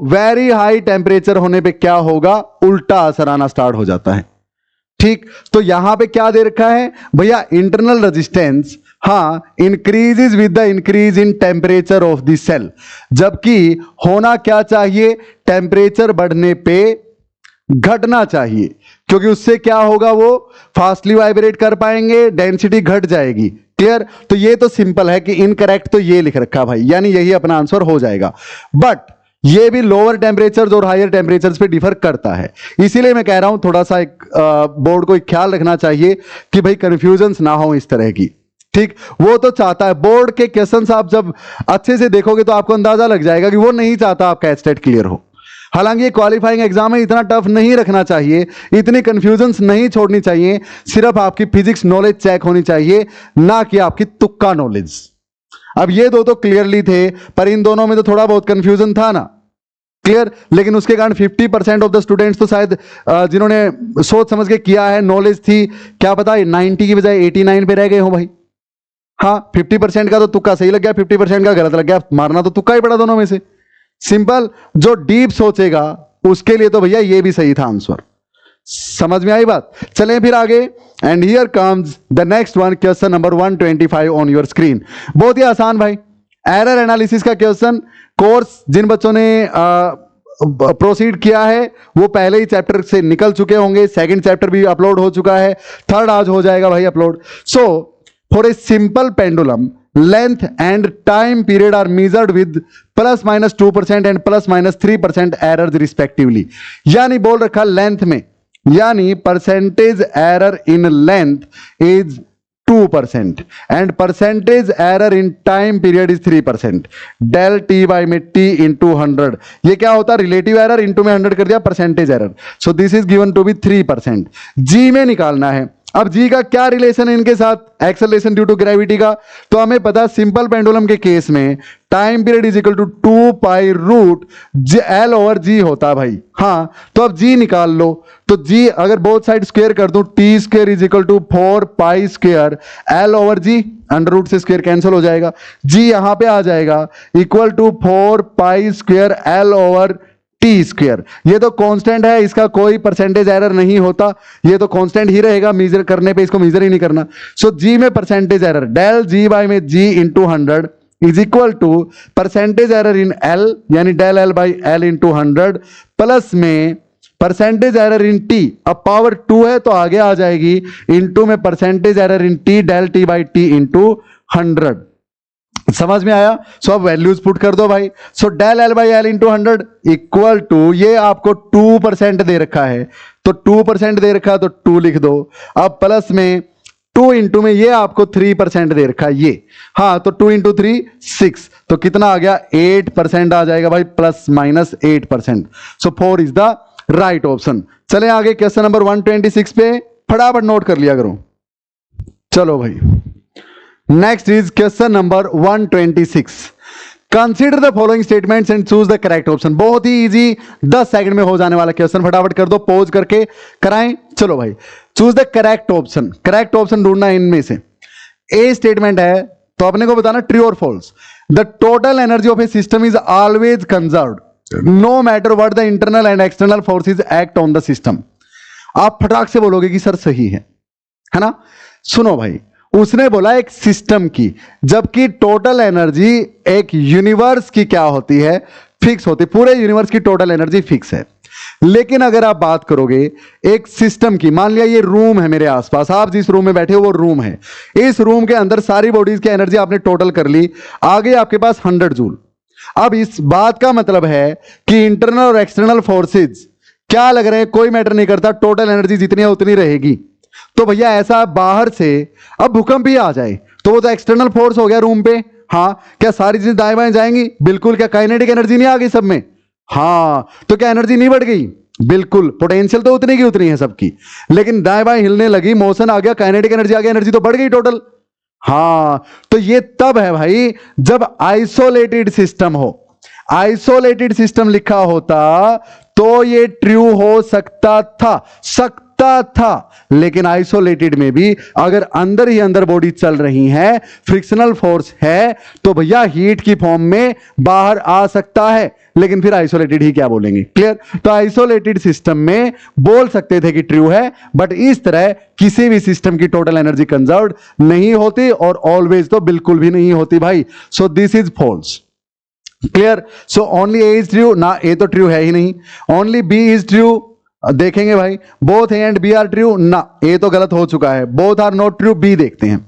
वेरी हाई टेम्परेचर होने पे क्या होगा, उल्टा असर आना स्टार्ट हो जाता है। ठीक, तो यहां पे क्या दे रखा है भैया, इंटरनल रेजिस्टेंस हां increases with the increase in temperature of the cell. जबकि होना क्या चाहिए, टेम्परेचर बढ़ने पे घटना चाहिए, क्योंकि उससे क्या होगा, वो फास्टली वाइब्रेट कर पाएंगे, डेंसिटी घट जाएगी। क्लियर? तो ये तो सिंपल है कि इनकरेक्ट तो ये लिख रखा भाई, यानी यही अपना आंसर हो जाएगा। बट ये भी लोअर टेम्परेचर्स और हायर टेम्परेचर्स पे डिफर करता है, इसीलिए मैं कह रहा हूं थोड़ा सा एक बोर्ड को एक ख्याल रखना चाहिए कि भाई कंफ्यूजन्स ना हो इस तरह की। ठीक, वो तो चाहता है, बोर्ड के क्वेश्चंस आप जब अच्छे से देखोगे तो आपको अंदाजा लग जाएगा कि वो नहीं चाहता आपका एस्टेट क्लियर हो। हालांकि ये क्वालिफाइंग एग्जाम है, इतना टफ नहीं रखना चाहिए, इतनी कंफ्यूजन्स नहीं छोड़नी चाहिए, सिर्फ आपकी फिजिक्स नॉलेज चेक होनी चाहिए, ना कि आपकी तुक्का नॉलेज। अब ये दो तो क्लियरली थे, पर इन दोनों में तो थोड़ा बहुत कंफ्यूजन था ना, क्लियर? लेकिन उसके कारण 50% ऑफ द स्टूडेंट्स तो शायद जिन्होंने सोच समझ के किया है, नॉलेज थी, क्या पता 90 की बजाय 89 पे रह गए हो भाई। हाँ, 50% का तो तुक्का सही लग गया, 50% का गलत लग गया, मारना तो तुक्का ही पड़ा दोनों में से। सिंपल, जो डीप सोचेगा उसके लिए तो भैया ये भी सही था आंसर। समझ में आई बात? चलें फिर आगे। And here comes the next one, question number 125 on your screen. बहुत ही आसान भाई, एरर एनालिसिस का क्वेश्चन। कोर्स जिन बच्चों ने प्रोसीड किया है वो पहले ही चैप्टर से निकल चुके होंगे, सेकंड चैप्टर भी अपलोड हो चुका है, थर्ड आज हो जाएगा भाई upload. So for a simple pendulum, length and time period are measured with ±2% and ±3% errors respectively। यानी बोल रखा लेंथ में, यानी percentage error in length is 2% and percentage error in time period is 3%। Del T by में टी इंटू 100, ये क्या होता है, रिलेटिव एरर इंटू में 100 कर दिया percentage error, so this is given to be 3%। G में निकालना है। अब जी का क्या रिलेशन है इनके साथ, एक्सेलरेशन ड्यू टू ग्रेविटी का, तो हमें पता सिंपल पेंडुलम के केस में time period is equal to 2 pi root L over G होता है भाई। हाँ, तो अब जी निकाल लो, तो जी अगर बोथ साइड स्क्वायर कर दूं, T square is equal to 4 pi square L over g, under root से स्क्वायर कैंसिल हो जाएगा, जी यहां पे आ जाएगा equal to 4 pi square L over T square. ये तो कांस्टेंट है, इसका कोई परसेंटेज एरर नहीं होता, ये तो कांस्टेंट ही रहेगा, मेजर करने पे इसको मेजर ही नहीं करना। सो जी में percentage error, del G by में G into 100 is equal to percentage error in L, यानी del L by L into 100 plus में परसेंटेज एरर इन टी, अब पावर 2 है तो आगे आ जाएगी, इंटू में percentage error in T del T by T into 100। समझ में आया? सो अब वैल्यूज पुट कर दो भाई। So del L by L into 100 equal to, ये आपको 2% दे रखा है, तो 2% दे रखा है तो 2 लिख दो। अब प्लस में 2 इंटू में ये आपको 3% दे रखा है ये, हाँ, तो 2 इंटू 3 6, तो कितना आ गया 8% आ जाएगा भाई, plus minus 8%। So 4 is the right option. चले आगे क्वेश्चन नंबर 126 पे, फटाफट नोट कर लिया करो। चलो भाई, next is question number 126। Consider the following statements and choose the correct option. बहुत ही इजी, 10 सेकंड में हो जाने वाला क्वेश्चन, फटाफट कर दो, पॉज करके कराएं। चलो भाई, choose the correct option. Correct option ढूंढना है इनमें से। ए स्टेटमेंट है तो अपने को बताना ट्रू और false. The total energy of a system is always conserved no matter what the internal and external forces act on the system. आप फटाक से बोलोगे कि सर सही है ना? सुनो भाई, उसने बोला एक सिस्टम की, जबकि टोटल एनर्जी एक यूनिवर्स की क्या होती है, फिक्स होती है। पूरे यूनिवर्स की टोटल एनर्जी फिक्स है। लेकिन अगर आप बात करोगे एक सिस्टम की, मान लिया ये रूम है मेरे आसपास, आप जिस रूम में बैठे हो वो रूम है, इस रूम के अंदर सारी बॉडीज की एनर्जी आपने टोटल कर ली, आ गई आपके पास 100 जूल। अब इस बात का मतलब है कि इंटरनल और एक्सटर्नल फोर्सेज क्या लग रहे हैं, कोई मैटर नहीं करता, टोटल एनर्जी जितनी है उतनी रहेगी। तो भैया ऐसा बाहर से अब भूकंप भी आ जाए तो वो तो एक्सटर्नल फोर्स हो गया रूम पे। हाँ, क्या सारी चीजें दाएं बाएं जाएंगी? बिल्कुल। क्या काइनेटिक एनर्जी नहीं आ गई सब में? हाँ। तो क्या एनर्जी नहीं बढ़ गई? बिल्कुल। पोटेंशियल तो उतनी की उतनी है सबकी, लेकिन दाएं बाएं हिलने लगी, मोशन आ गया, काइनेटिक एनर्जी आ गया, एनर्जी तो बढ़ गई टोटल। हाँ, तो ये तब है भाई जब आइसोलेटेड सिस्टम हो। आइसोलेटेड सिस्टम लिखा होता तो ये ट्रू हो सकता था, लेकिन आइसोलेटेड में भी अगर अंदर ही अंदर बॉडी चल रही है, फ्रिक्शनल फोर्स है, तो भैया हीट की फॉर्म में बाहर आ सकता है, लेकिन फिर आइसोलेटेड ही क्या बोलेंगे? क्लियर? तो आइसोलेटेड सिस्टम में बोल सकते थे कि ट्रू है, बट इस तरह किसी भी सिस्टम की टोटल एनर्जी कंजर्व नहीं होती, और ऑलवेज तो बिल्कुल भी नहीं होती भाई। So this is false. Clear? So only A is true ना, ए तो ट्रू है ही नहीं। ओनली बी इज ट्रू, देखेंगे भाई। Both A and B are true ना, ए तो गलत हो चुका है। Both are not true, B देखते हैं।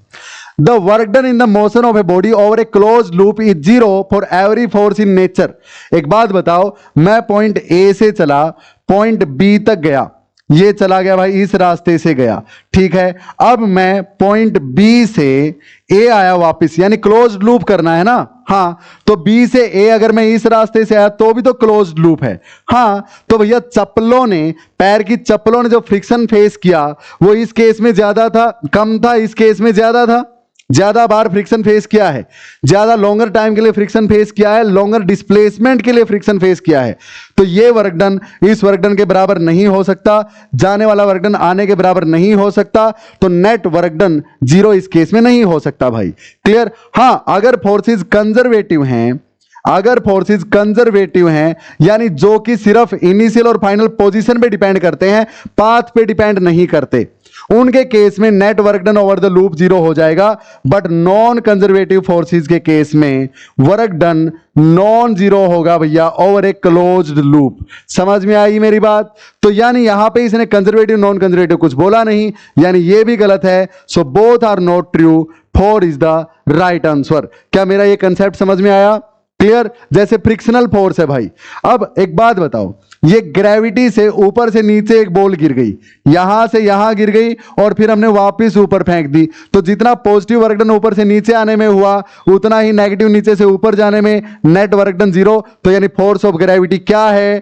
The work done in the motion of a body over a close loop is zero for every force in nature. एक बात बताओ, मैं पॉइंट ए से चला, पॉइंट बी तक गया, ये चला गया भाई, इस रास्ते से गया, ठीक है। अब मैं पॉइंट बी से ए आया वापस, यानी क्लोज लूप करना है ना। हाँ, तो बी से ए अगर मैं इस रास्ते से आया तो भी तो क्लोज लूप है। हाँ, तो भैया चप्पलों ने, पैर की चप्पलों ने जो फ्रिक्शन फेस किया वो इस केस में ज्यादा था, कम था? इस केस में ज्यादा था। ज्यादा बार फ्रिक्शन फेस किया है, ज्यादा लॉन्गर टाइम के लिए फ्रिक्शन फेस किया है, लॉन्गर डिस्प्लेसमेंट के लिए फ्रिक्शन फेस किया है। तो ये वर्क डन इस वर्क डन के बराबर नहीं हो सकता, जाने वाला वर्क डन आने के बराबर नहीं हो सकता, तो नेट वर्क डन जीरो इस केस में नहीं हो सकता भाई। क्लियर? हाँ, अगर फोर्सेस कंजर्वेटिव हैं, अगर फोर्सेस कंजर्वेटिव हैं, यानी जो कि सिर्फ इनिशियल और फाइनल पोजीशन पे डिपेंड करते हैं, पाथ पे डिपेंड नहीं करते, उनके केस में net work done over the loop zero हो जाएगा। बट नॉन कंजर्वेटिव फोर्सेस के केस में वर्क डन नॉन जीरो होगा भैया ओवर ए क्लोज्ड लूप। समझ में आई मेरी बात? तो यानी यहां पे इसने कंजर्वेटिव नॉन कंजर्वेटिव कुछ बोला नहीं, यानी ये भी गलत है। So both are not true, 4 is the right answer. क्या मेरा ये कंसेप्ट समझ में आया? क्लियर? जैसे फ्रिक्शनल फोर्स है भाई। अब एक बात बताओ, ये ग्रेविटी से ऊपर से नीचे एक बॉल गिर गई, यहां से यहां गिर गई और फिर हमने वापस ऊपर फेंक दी, तो जितना पॉजिटिव वर्क डन ऊपर से नीचे आने में हुआ उतना ही नेगेटिव नीचे से ऊपर जाने में, नेट वर्क डन जीरो। तो यानी फोर्स ऑफ ग्रेविटी क्या है?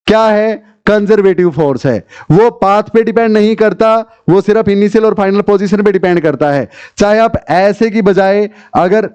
क्या है? कंजर्वेटिव फोर्स है। वो पाथ पे डिपेंड नहीं करता, वो सिर्फ इनिशियल और फाइनल पोजीशन पे डिपेंड करता है। चाहे आप ऐसे की बजाय अगर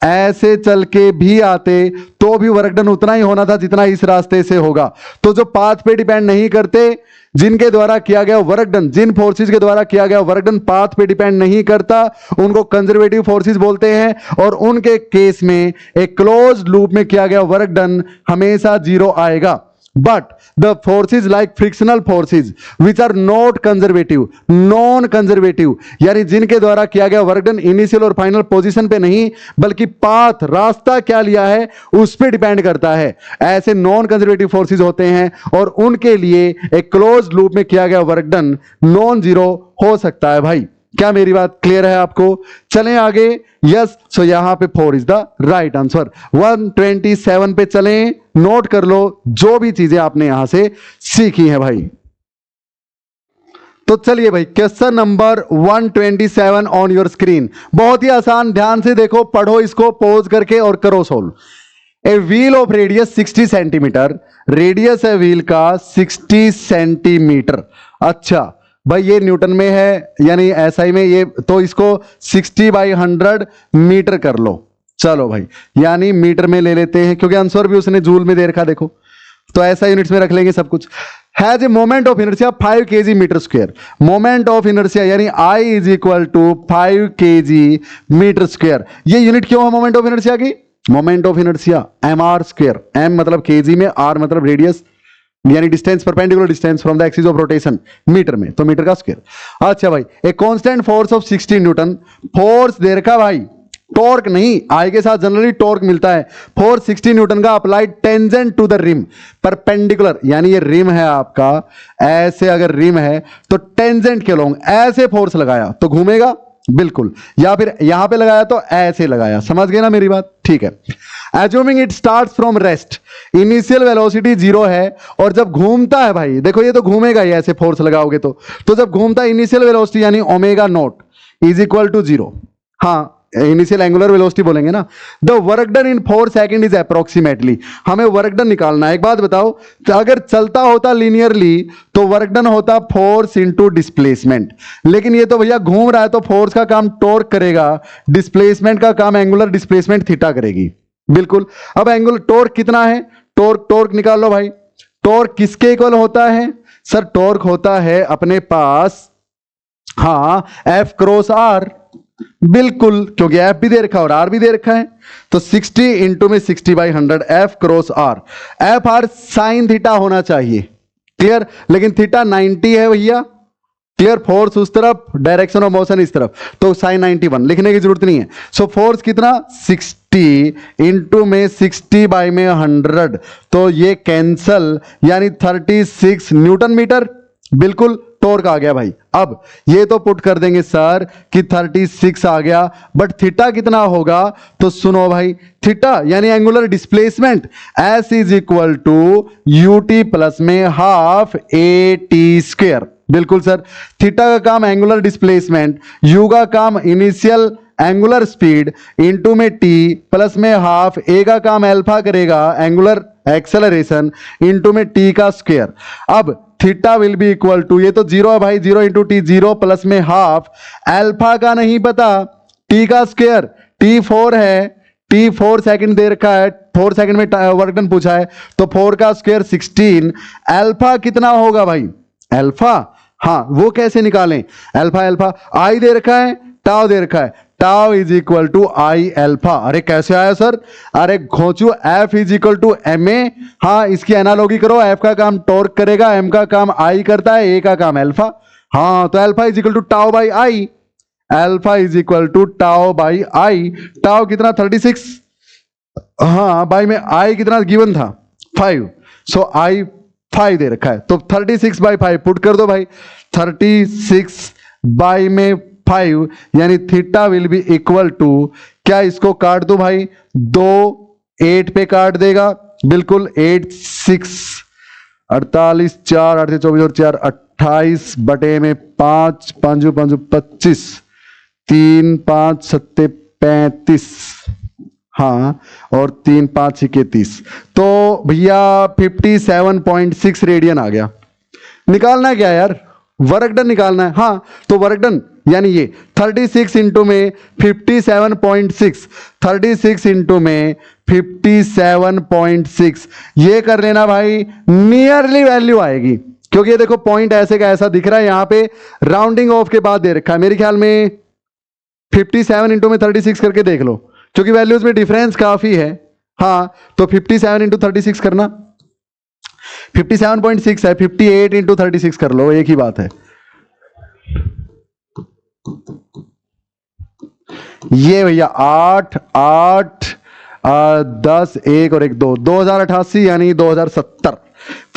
ऐसे चल के भी आते तो भी वर्क डन उतना ही होना था जितना इस रास्ते से होगा। तो जो पाथ पे डिपेंड नहीं करते, जिनके द्वारा किया गया वर्क डन, जिन फोर्सेस के द्वारा किया गया वर्क डन पाथ पे डिपेंड नहीं करता, उनको कंजर्वेटिव फोर्सेस बोलते हैं, और उनके केस में एक क्लोज लूप में किया गया वर्क डन हमेशा जीरो आएगा। But the forces like frictional forces which are not conservative, non conservative, यानी जिनके द्वारा किया गया वर्क डन इनिशियल और फाइनल पोजीशन पे नहीं बल्कि पाथ, रास्ता क्या लिया है उस पे डिपेंड करता है, ऐसे नॉन कंजर्वेटिव फोर्सेस होते हैं, और उनके लिए एक क्लोज लूप में किया गया वर्क डन नॉन जीरो हो सकता है भाई। क्या मेरी बात क्लियर है आपको? चलें आगे। यस, सो यहां पे 4 इज द राइट आंसर। 127 पे चलें, नोट कर लो जो भी चीजें आपने यहां से सीखी हैं भाई। तो चलिए भाई, question number 127 on your screen, बहुत ही आसान, ध्यान से देखो, पढ़ो इसको पॉज करके और करो solve. A wheel of radius 60 centimetre, radius है व्हील का 60 सेंटीमीटर। अच्छा भाई, ये न्यूटन में है यानी एसआई में, ये तो इसको 60/100 मीटर कर लो। चलो भाई, यानी मीटर में ले लेते हैं क्योंकि आंसर भी उसने जूल में दे रखा, देखो तो ऐसा यूनिट्स में रख लेंगे सब कुछ। Has a moment of inertia 5 kg metre square. Moment of inertia यानी I is equal to 5 kg metre square. ये यूनिट क्यों है मोमेंट ऑफ इनर्शिया की? Moment of inertia mr square, m मतलब kg में, r मतलब रेडियस यानी distance, perpendicular distance from the axis of rotation, metre में, तो मीटर का स्क्वायर। अच्छा भाई, a constant force of 60 newton, force दे रखा भाई, टॉर्क नहीं, आई के साथ जनरली टॉर्क मिलता है। फोर्स 60 न्यूटन का applied tangent to the rim, perpendicular यानी ये रिम है आपका, ऐसे अगर रिम है तो टेंजेंट के लॉन्ग ऐसे फोर्स लगाया तो घूमेगा, बिल्कुल, या फिर यहां पे लगाया तो ऐसे लगाया, समझ गए ना मेरी बात? ठीक है। Assuming it starts from rest, initial velocity 0 है, और जब घूमता है भाई, देखो ये तो घूमेगा ही, ऐसे फोर्स लगाओगे तो जब घूमता है इनिशियल वेलोसिटी यानी omega not is equal to 0, हाँ इनिशियल एंगुलर वेलोसिटी बोलेंगे ना। The work done in 4 second is approximately, हमें वर्क डन निकालना है। एक बात बताओ, तो अगर चलता होता लीनियरली तो वर्क डन होता फोर्स इंटू डिस्प्लेसमेंट, लेकिन ये तो भैया घूम रहा है तो फोर्स का काम टॉर्क करेगा, डिस्प्लेसमेंट का काम एंगुलर डिस्प्लेसमेंट थीटा करेगी। बिल्कुल। अब एंगुलर टॉर्क कितना है, टॉर्क निकाल लो भाई। टॉर्क किसके इक्वल होता है सर? टॉर्क होता है अपने पास, हाँ, F क्रॉस R, बिल्कुल, क्योंकि F भी दे रखा है और R भी दे रखा है, तो 60 इंटू में 60/100 F cross R। F R sine theta होना चाहिए, क्लियर, लेकिन थीटा 90 है भैया, क्लियर, फोर्स उस तरफ, डायरेक्शन ऑफ मोशन इस तरफ, तो साइन 91 लिखने की जरूरत नहीं है। सो फोर्स कितना 60 इंटू में 60/100, तो ये कैंसल, यानी 36 न्यूटन मीटर। बिल्कुल, टॉर्क आ गया भाई। अब ये तो पुट कर देंगे सर कि 36 आ गया, बट थीटा कितना होगा? तो सुनो भाई, थीटा यानी angular displacement S is equal to U T plus में हाफ ए टी स्क्वायर। बिल्कुल सर, थीटा का काम एंगुलर डिस्प्लेसमेंट, यू का काम इनिशियल एंगुलर स्पीड, इंटू में टी प्लस में हाफ, ए का काम अल्फा करेगा एंगुलर एक्सेलरेशन, इंटू में टी का स्क्वायर। अब theta will be equal to, ये तो 0 है भाई, 0 इंटू टी 0 प्लस में हाफ, अल्फा का नहीं पता, टी का स्क्वायर, टी 4 है, टी 4 सेकंड दे रखा है, 4 सेकंड में वर्क डन पूछा है, तो 4 का स्क्वायर 16। अल्फा कितना होगा भाई? अल्फा, हाँ वो कैसे निकालें? अल्फा आई दे रखा है, टाउ दे रखा है, tau is equal to I alpha. अरे कैसे आया सर? अरे घोंचू, F is equal to M A, हाँ इसकी एनालॉगी करो, एफ का काम टॉर्क करेगा, एम का काम आई करता है, ए का काम अल्फा, हाँ तो alpha is equal to tau by I, alpha is equal to tau by I. Tau कितना 36, हाँ बाई में आई कितना गिवन था 5, सो आई 5 दे रखा है, तो 36/5 पुट कर दो भाई, 36/5 यानी theta will be equal to, क्या इसको काट दो भाई, 2 8 पे काट देगा, बिल्कुल 8 6 48 4 8 24 और 4 28 बटे में 5 5 5 25 3 5 7 35, हाँ और 3 5 6 30, तो भैया 57.6 रेडियन आ गया। निकालना क्या यार? वर्क डन निकालना है। हाँ तो वर्क डन यानी ये 36 इंटू में 57.6, 36 इंटू में 57.6, ये कर लेना भाई, नियरली वैल्यू आएगी, क्योंकि ये देखो पॉइंट ऐसे का ऐसा दिख रहा है, यहां पे राउंडिंग ऑफ के बाद दे रखा है, मेरे ख्याल में 57 इंटू में 36 करके देख लो, क्योंकि वैल्यूज में डिफरेंस काफी है। हाँ तो 57 इंटू 36 करना, 57.6 है, 58 इंटू 36 कर लो, एक ही बात है। ये भैया 8 8 10 1 और 1 2 2088 यानी 2070,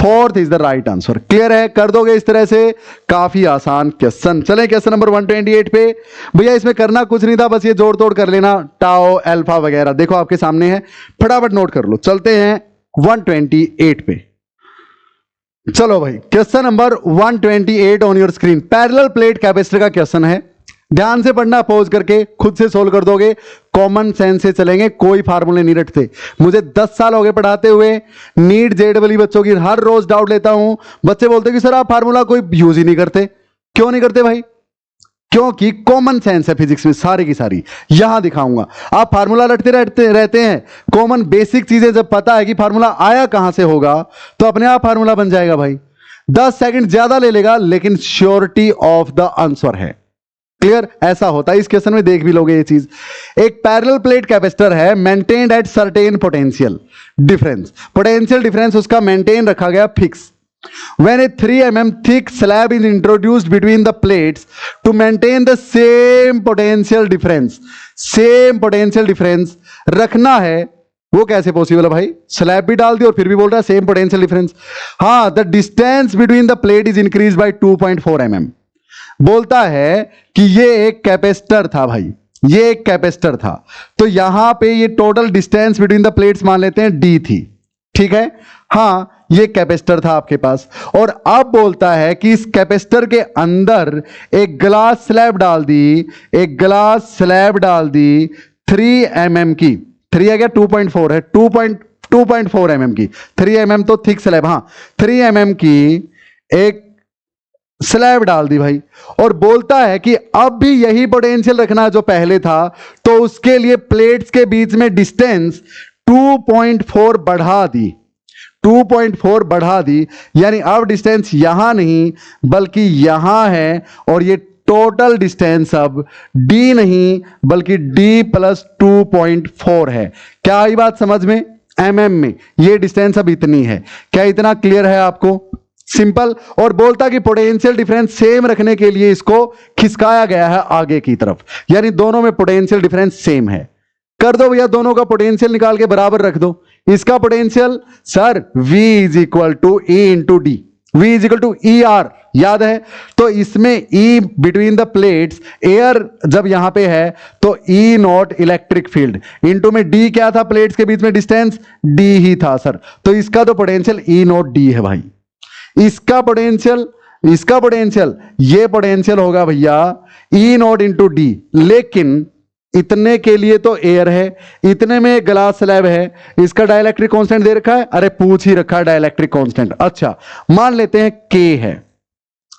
fourth is the right answer. Clear है? कर दोगे इस तरह से, काफी आसान क्वेश्चन। चले क्वेश्चन नंबर 128 पे। भैया इसमें करना कुछ नहीं था, बस ये जोड़ तोड़ कर लेना, टाओ अल्फा वगैरह देखो आपके सामने है, फटाफट नोट कर लो। चलते हैं 128 पे। चलो भाई question number 128 on your screen, parallel plate capacitor का क्वेश्चन है, ध्यान से पढ़ना, पॉज करके खुद से सोल्व कर दोगे, कॉमन सेंस से चलेंगे, कोई फार्मूले नहीं रटते। मुझे 10 साल हो गए पढ़ाते हुए, नीट जेडबल बच्चों की हर रोज डाउट लेता हूं, बच्चे बोलते कि सर आप फार्मूला कोई यूज ही नहीं करते। क्यों नहीं करते भाई? क्योंकि कॉमन सेंस है फिजिक्स में सारी की सारी, यहां दिखाऊंगा। आप फार्मूला रटते रहते हैं, कॉमन बेसिक चीजें जब पता है कि फार्मूला आया कहां से होगा, तो अपने आप फार्मूला बन जाएगा भाई। 10 सेकंड ज्यादा ले लेगा, लेकिन श्योरिटी ऑफ द आंसर है। क्लियर? ऐसा होता है, इस क्वेश्चन में देख भी लोगे ये चीज। एक पैरेलल प्लेट कैपेसिटर है, maintained at certain potential difference, potential difference उसका मेंटेन रखा गया fix. When a 3 mm thick slab is introduced between the plates to maintain the same potential difference रखना है, वो कैसे पॉसिबल है भाई? स्लैब भी डाल दी और फिर भी बोल रहा है सेम पोटेंशियल डिफरेंस। हाँ, the distance between the plate is increase by 2.4 mm। बोलता है कि ये एक कैपेसिटर था भाई, ये एक कैपेसिटर था। तो यहां पे ये total distance between the plates मान लेते हैं d थी, ठीक है। हाँ, ये कैपेसिटर था आपके पास, और अब बोलता है कि इस कैपेसिटर के अंदर एक ग्लास स्लैब डाल दी, एक ग्लास स्लैब डाल दी 3 mm की, 3 है क्या 2.4 है, 2.4 mm की, 3 mm तो थिक स्लैब, हाँ 3 mm की एक स्लैब डाल दी भाई। और बोलता है कि अब भी यही पोटेंशियल रखना जो पहले था, तो उसके लिए प्लेट्स के बीच में डिस्टेंस 2.4 बढ़ा दी, 2.4 बढ़ा दी, यानी अब डिस्टेंस यहां नहीं बल्कि यहां है, और ये टोटल डिस्टेंस अब d नहीं बल्कि d प्लस 2.4 है। क्या आई बात समझ में? mm में ये डिस्टेंस अब इतनी है। क्या इतना क्लियर है आपको? सिंपल। और बोलता कि पोटेंशियल डिफरेंस सेम रखने के लिए इसको खिसकाया गया है आगे की तरफ, यानी दोनों में पोटेंशियल डिफरेंस सेम है। कर दो भैया, दोनों का पोटेंशियल निकाल के बराबर रख दो। इसका potential sir V is equal to E into D, V is equal to E R, याद है? तो इसमें E between the plates, air जब यहां पे है तो E naught electric field, into में D क्या था प्लेट्स के बीच में डिस्टेंस, D ही था सर। तो इसका तो पोटेंशियल E नॉट D है भाई। इसका पोटेंशियल ये पोटेंशियल होगा भैया E नॉट इंटू डी, लेकिन इतने के लिए तो एयर है, इतने में ग्लास स्लैब है, इसका डाइलेक्ट्रिक कांस्टेंट दे रखा है, अरे पूछ ही रखा है डाइलेक्ट्रिक कांस्टेंट। अच्छा मान लेते हैं K है,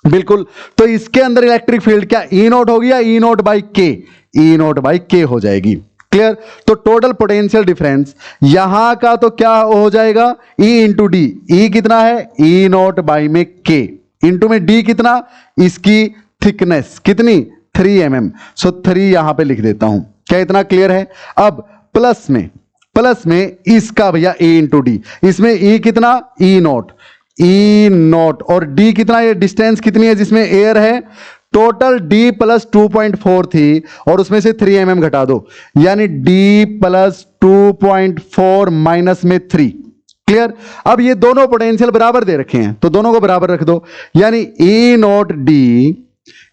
बिल्कुल। तो इसके अंदर इलेक्ट्रिक फील्ड क्या E नॉट होगी या E नॉट बाई के? E नॉट बाई के हो जाएगी। क्लियर? तो टोटल पोटेंशियल डिफरेंस यहां का तो क्या हो जाएगा, E इंटू डी। E कितना है, E नॉट बाई में K, इंटू में D कितना, इसकी थिकनेस कितनी 3 mm, सो 3 यहां पे लिख देता हूं। क्या इतना क्लियर है? अब प्लस में इसका भैया A इंटू डी, इसमें E कितना E नॉट और D कितना, ये डिस्टेंस कितनी है जिसमें एयर है, टोटल D प्लस 2.4 थी और उसमें से 3 mm घटा दो, यानी D प्लस 2.4 माइनस में 3। क्लियर? अब ये दोनों पोटेंशियल बराबर दे रखे हैं तो दोनों को बराबर रख दो, यानी E naught D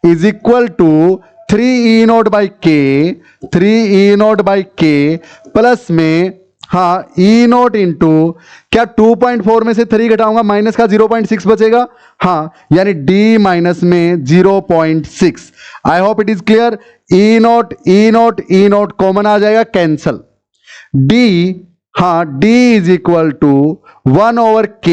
is equal to 3E naught by K, 3E naught by के प्लस में हाँ E नॉट इंटू क्या 2.4 में से 3 घटाऊंगा, माइनस का 0.6 बचेगा, हाँ यानी D माइनस में 0.6। I hope it is clear. E not common आ जाएगा, कैंसल। D हाँ D is equal to 1 over K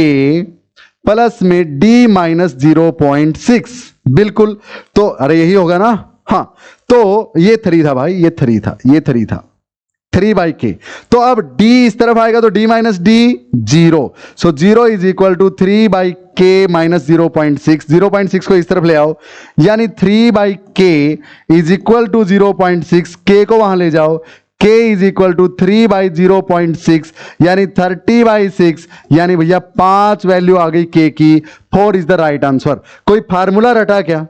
plus में D माइनस 0.6, बिल्कुल। तो अरे यही होगा ना, हाँ तो ये 3 था भाई, ये 3 था 3 बाई के। तो अब D इस तरफ आएगा तो D minus D 0, so 0 is equal to 3 by K minus 0.6, 0.6 को इस तरफ ले आओ, यानी 3 बाई के इज इक्वल टू 0.6, के को वहां ले जाओ, k is equal to 3 by 0.6 यानी 30 बाई 6, यानी भैया 5 वैल्यू आ गई k की। 4 इज द राइट आंसर। कोई फार्मूला रटा क्या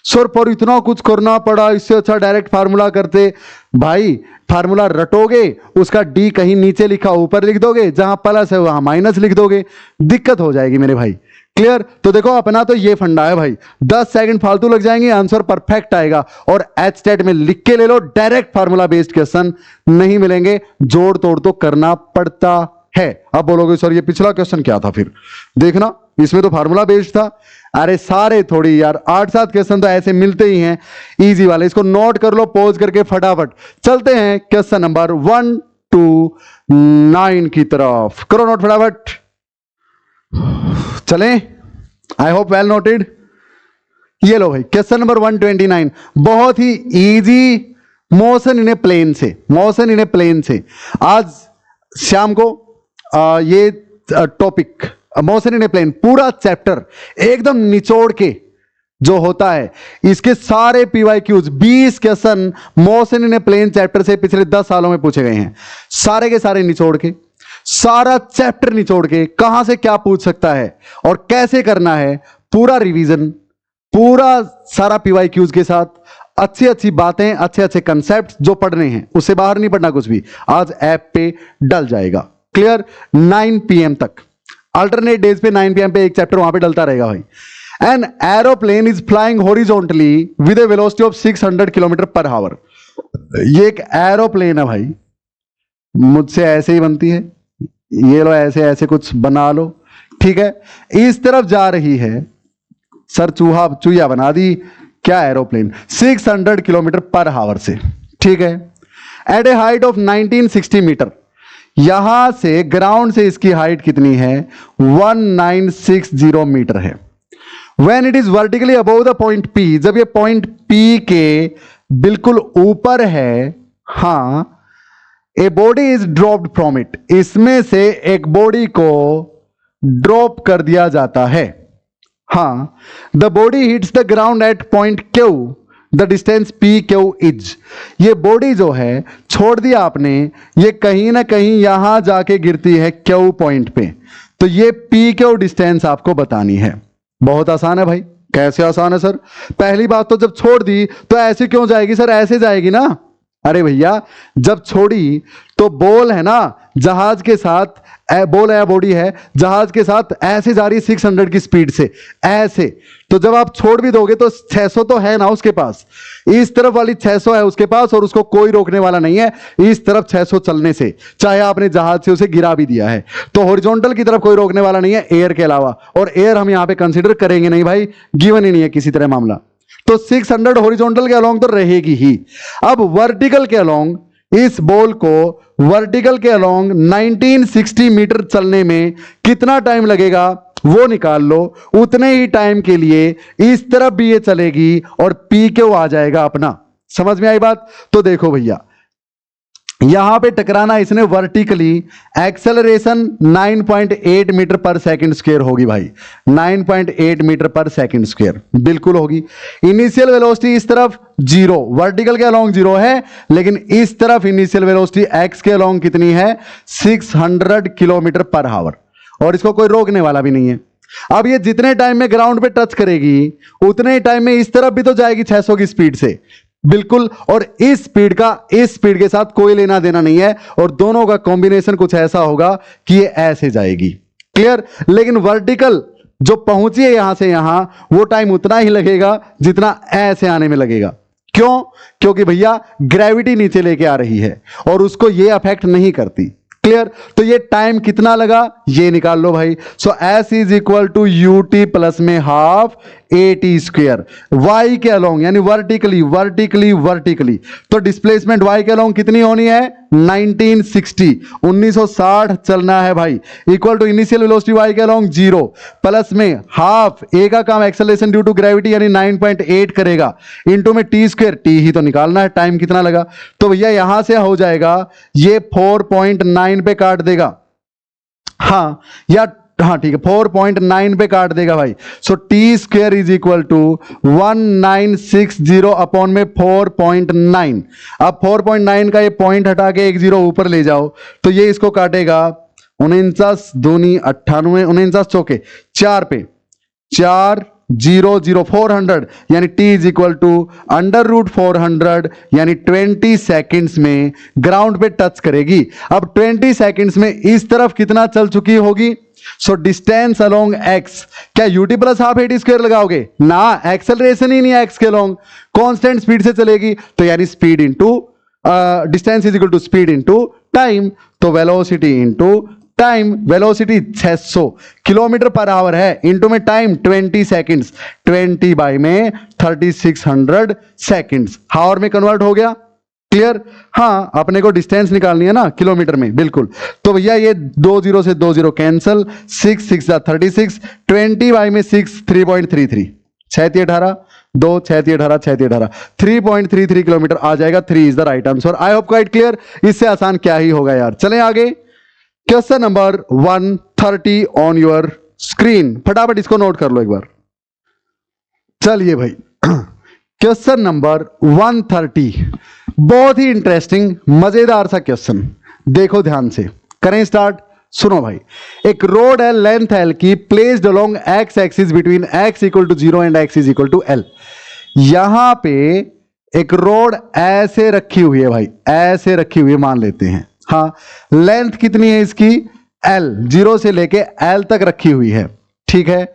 सर? पर इतना कुछ करना पड़ा, इससे अच्छा डायरेक्ट फार्मूला करते। भाई फार्मूला रटोगे, उसका d कहीं नीचे लिखा ऊपर लिख दोगे, जहां प्लस है वहां माइनस लिख दोगे, दिक्कत हो जाएगी मेरे भाई। क्लियर? तो देखो अपना तो ये फंडा है भाई, 10 सेकंड फालतू लग जाएंगे, आंसर परफेक्ट आएगा और एच टेट में लिख के ले लो। डायरेक्ट फार्मूला बेस्ड क्वेश्चन नहीं मिलेंगे, जोड़ तोड़ तो करना पड़ता है। अब बोलोगे सर ये पिछला क्वेश्चन क्या था? फिर देखना, इसमें तो फार्मूला बेस्ड था। अरे सारे थोड़ी यार, 8-7 क्वेश्चन तो ऐसे मिलते ही हैं इजी वाले। इसको नोट कर लो पॉज करके फटाफट। चलते हैं क्वेश्चन नंबर 1 to 9 की तरफ। करो नोट फटाफट, चलें। I hope well noted. ये लो भाई क्वेश्चन नंबर 129, बहुत ही easy. Motion in a plane से आज शाम को ये topic motion in a plane पूरा चैप्टर एकदम निचोड़ के जो होता है, इसके सारे PYQs 20 question motion in a plane chapter से पिछले 10 सालों में पूछे गए हैं। सारे के सारे निचोड़ के, सारा चैप्टर निचोड़ के कहां से क्या पूछ सकता है और कैसे करना है, पूरा रिवीजन, पूरा सारा PYQs के साथ, अच्छी अच्छी बातें, अच्छे अच्छे कंसेप्ट जो पढ़ने हैं, उससे बाहर नहीं पढ़ना कुछ भी, आज ऐप पे डल जाएगा। क्लियर? 9 PM तक, अल्टरनेट डेज पे 9 PM पे एक चैप्टर वहां पे डलता रहेगा भाई। An aeroplane is flying horizontally with A velocity of 600 kilometre per our. ये एक एरोप्लेन है भाई, मुझसे ऐसे ही बनती है, ये लो ऐसे ऐसे कुछ बना लो, ठीक है। इस तरफ जा रही है, सर चूहा बना दी, क्या एरोप्लेन 600 किलोमीटर पर आवर से, ठीक है। At a height of 1960 metre, यहां से ग्राउंड से इसकी हाइट कितनी है 1960 मीटर है। When it is vertically above the point P, जब ये पॉइंट P के बिल्कुल ऊपर है, हाँ, a body is dropped from it, इसमें से एक बॉडी को ड्रॉप कर दिया जाता है, हाँ। The body hits the ground eight point Q, the distance PQ is, ये बॉडी जो है छोड़ दिया आपने, ये कहीं ना कहीं यहां जाके गिरती है Q पॉइंट पे, तो ये PQ डिस्टेंस आपको बतानी है। बहुत आसान है भाई। कैसे आसान है सर? पहली बात तो जब छोड़ दी तो ऐसे क्यों जाएगी सर? ऐसे जाएगी ना। अरे भैया जब छोड़ी तो बॉल है ना जहाज के साथ, बॉल है बॉडी है जहाज के साथ ऐसे जा रही 600 की स्पीड से ऐसे, तो जब आप छोड़ भी दोगे तो 600 तो है ना उसके पास, इस तरफ वाली 600 है उसके पास और उसको कोई रोकने वाला नहीं है इस तरफ 600 चलने से, चाहे आपने जहाज से उसे गिरा भी दिया है तो हॉरिजॉन्टल की तरफ कोई रोकने वाला नहीं है एयर के अलावा, और एयर हम यहां पे कंसीडर करेंगे नहीं भाई, गिवन ही नहीं है किसी तरह मामला। तो 600 हॉरिजॉन्टल के अलोंग तो रहेगी ही। अब वर्टिकल के अलोंग, इस बॉल को वर्टिकल के अलोंग 1960 मीटर चलने में कितना टाइम लगेगा वो निकाल लो। उतने ही टाइम के लिए इस तरफ भी ये चलेगी और पी क्यू आ जाएगा अपना। समझ में आई बात? तो देखो भैया यहां पे टकराना इसने vertically, acceleration 9.8 metre per second square होगी भाई, 9.8 मीटर पर सेकंड स्क्वायर बिल्कुल होगी। इनिशियल वेलोसिटी इस तरफ 0, वर्टिकल के अलोंग 0 है, लेकिन इस तरफ इनिशियल वेलोसिटी एक्स के अलोंग कितनी है 600 किलोमीटर पर आवर, और इसको कोई रोकने वाला भी नहीं है। अब ये जितने टाइम में ग्राउंड पे टच करेगी उतने ही टाइम में इस तरफ भी तो जाएगी 600 की स्पीड से बिल्कुल, और इस स्पीड का इस स्पीड के साथ कोई लेना देना नहीं है, और दोनों का कॉम्बिनेशन कुछ ऐसा होगा कि ये ऐसे जाएगी। क्लियर? लेकिन वर्टिकल जो पहुंची है यहां से यहां, वो टाइम उतना ही लगेगा जितना ऐसे आने में लगेगा। क्यों? क्योंकि भैया ग्रेविटी नीचे लेके आ रही है और उसको ये अफेक्ट नहीं करती। क्लियर? तो ये टाइम कितना लगा ये निकाल लो भाई। So S is equal to U T plus में half A T square, Y के अलोंग यानी वर्टिकली वर्टिकली वर्टिकली, तो डिस्प्लेसमेंट वाई के अलोंग कितनी होनी है 1960 चलना है भाई, equal to initial velocity Y के अलोंग 0 प्लस में हाफ ए का काम एक्सेलरेशन ड्यू टू ग्रेविटी यानी 9.8 करेगा, इनटू में टी स्क्वायर, टी ही तो निकालना है, टाइम कितना लगा। तो भैया यहां से हो जाएगा ये 4.9 पे काट देगा, हाँ या हाँ ठीक है 4.9 पे काट देगा भाई। So T square is equal to 1960 upon में 4.9। अब 4.9 का ये पॉइंट हटा के एक जीरो ऊपर ले जाओ तो ये इसको काटेगा 49 दूनी 98, 49 चौके 4 पे 4 0 0 400 यानी t इज इक्वल टू √400 यानी 20 सेकेंड्स में ग्राउंड पे टच करेगी। अब 20 सेकेंड्स में इस तरफ कितना चल चुकी होगी? सो डिस्टेंस अलोंग x, क्या ut plus half A T square लगाओगे ना, एक्सेलरेशन ही नहीं है x के अलोंग, कांस्टेंट स्पीड से चलेगी, तो यानी speed into distance is equal to speed into time, तो velocity into time, velocity 600 kilometre per hour है, इनटू में टाइम 20 सेकंड्स, 20 बाई में 3600 सेकंड्स, हावर में कन्वर्ट हो गया। क्लियर? हाँ अपने को डिस्टेंस निकालनी है ना किलोमीटर में, बिल्कुल। तो भैया ये 2 0 से 2 0 कैंसल, 6 6 36, 20 बाई में 6 3.33, 6 18 2 6 18 6 18 3.33 किलोमीटर आ जाएगा। 3 is the right answer. I hope quite clear. इससे आसान क्या ही होगा यार। चलें आगे, question number 130 on your screen, फटाफट इसको नोट कर लो एक बार। चलिए भाई क्वेश्चन नंबर 130, बहुत ही इंटरेस्टिंग मजेदार सा क्वेश्चन, देखो ध्यान से, करें स्टार्ट। सुनो भाई, एक रोड है लेंथ एल की, placed along X axis between X equal to 0 and X is equal to L. यहां पे एक रोड ऐसे रखी हुई है भाई, ऐसे रखी हुई है मान लेते हैं, हाँ लेंथ कितनी है इसकी L, 0 से लेके L तक रखी हुई है, ठीक है।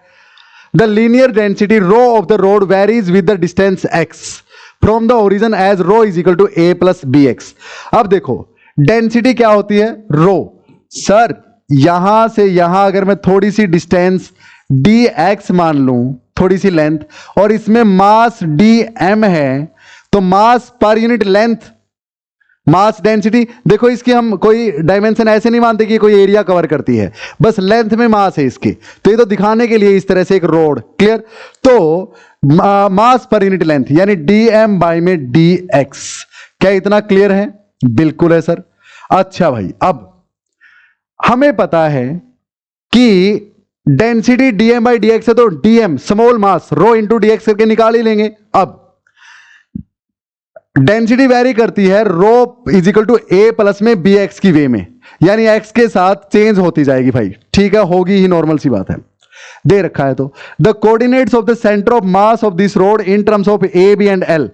The linear density rho of the rod varies with the distance x from the origin as rho is equal to a plus B X. अब देखो डेंसिटी क्या होती है, रो। सर यहां से यहां अगर मैं थोड़ी सी डिस्टेंस dx मान लूं, थोड़ी सी लेंथ, और इसमें मास dm है, तो मास per unit length, mass density, देखो इसकी हम कोई डायमेंशन ऐसे नहीं मानते कि कोई एरिया कवर करती है, बस लेंथ में मास है इसकी, तो ये तो दिखाने के लिए इस तरह से एक रोड, क्लियर। तो मास पर यूनिट लेंथ यानी dm बाई में dx, क्या इतना क्लियर है? बिल्कुल है सर। अच्छा भाई, अब हमें पता है कि डेंसिटी dm बाई dx है, तो dm small mass rho into dx करके निकाल ही लेंगे। अब डेंसिटी वेरी करती है rho is equal to a plus में bx की वे में, यानी x के साथ चेंज होती जाएगी भाई, ठीक है, होगी ही, नॉर्मल सी बात है, दे रखा है। तो the coordinates of the centre of mass of this road in terms of a b and l,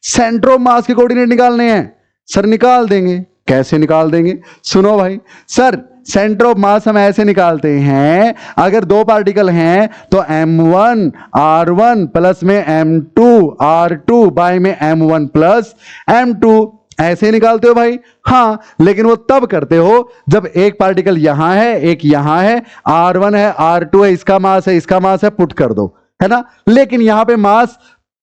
centre of mass के कोऑर्डिनेट निकालने हैं सर, निकाल देंगे। कैसे निकाल देंगे? सुनो भाई, सर सेंटर ऑफ मास हम ऐसे निकालते हैं, अगर दो पार्टिकल हैं तो m1 r1 प्लस में m2 r2 बाय में m1 प्लस m2, ऐसे निकालते हो भाई। हाँ, लेकिन वो तब करते हो जब एक पार्टिकल यहां है, एक यहां है, r1 है, r2 है, इसका मास है, इसका मास है, पुट कर दो, है ना। लेकिन यहां पे मास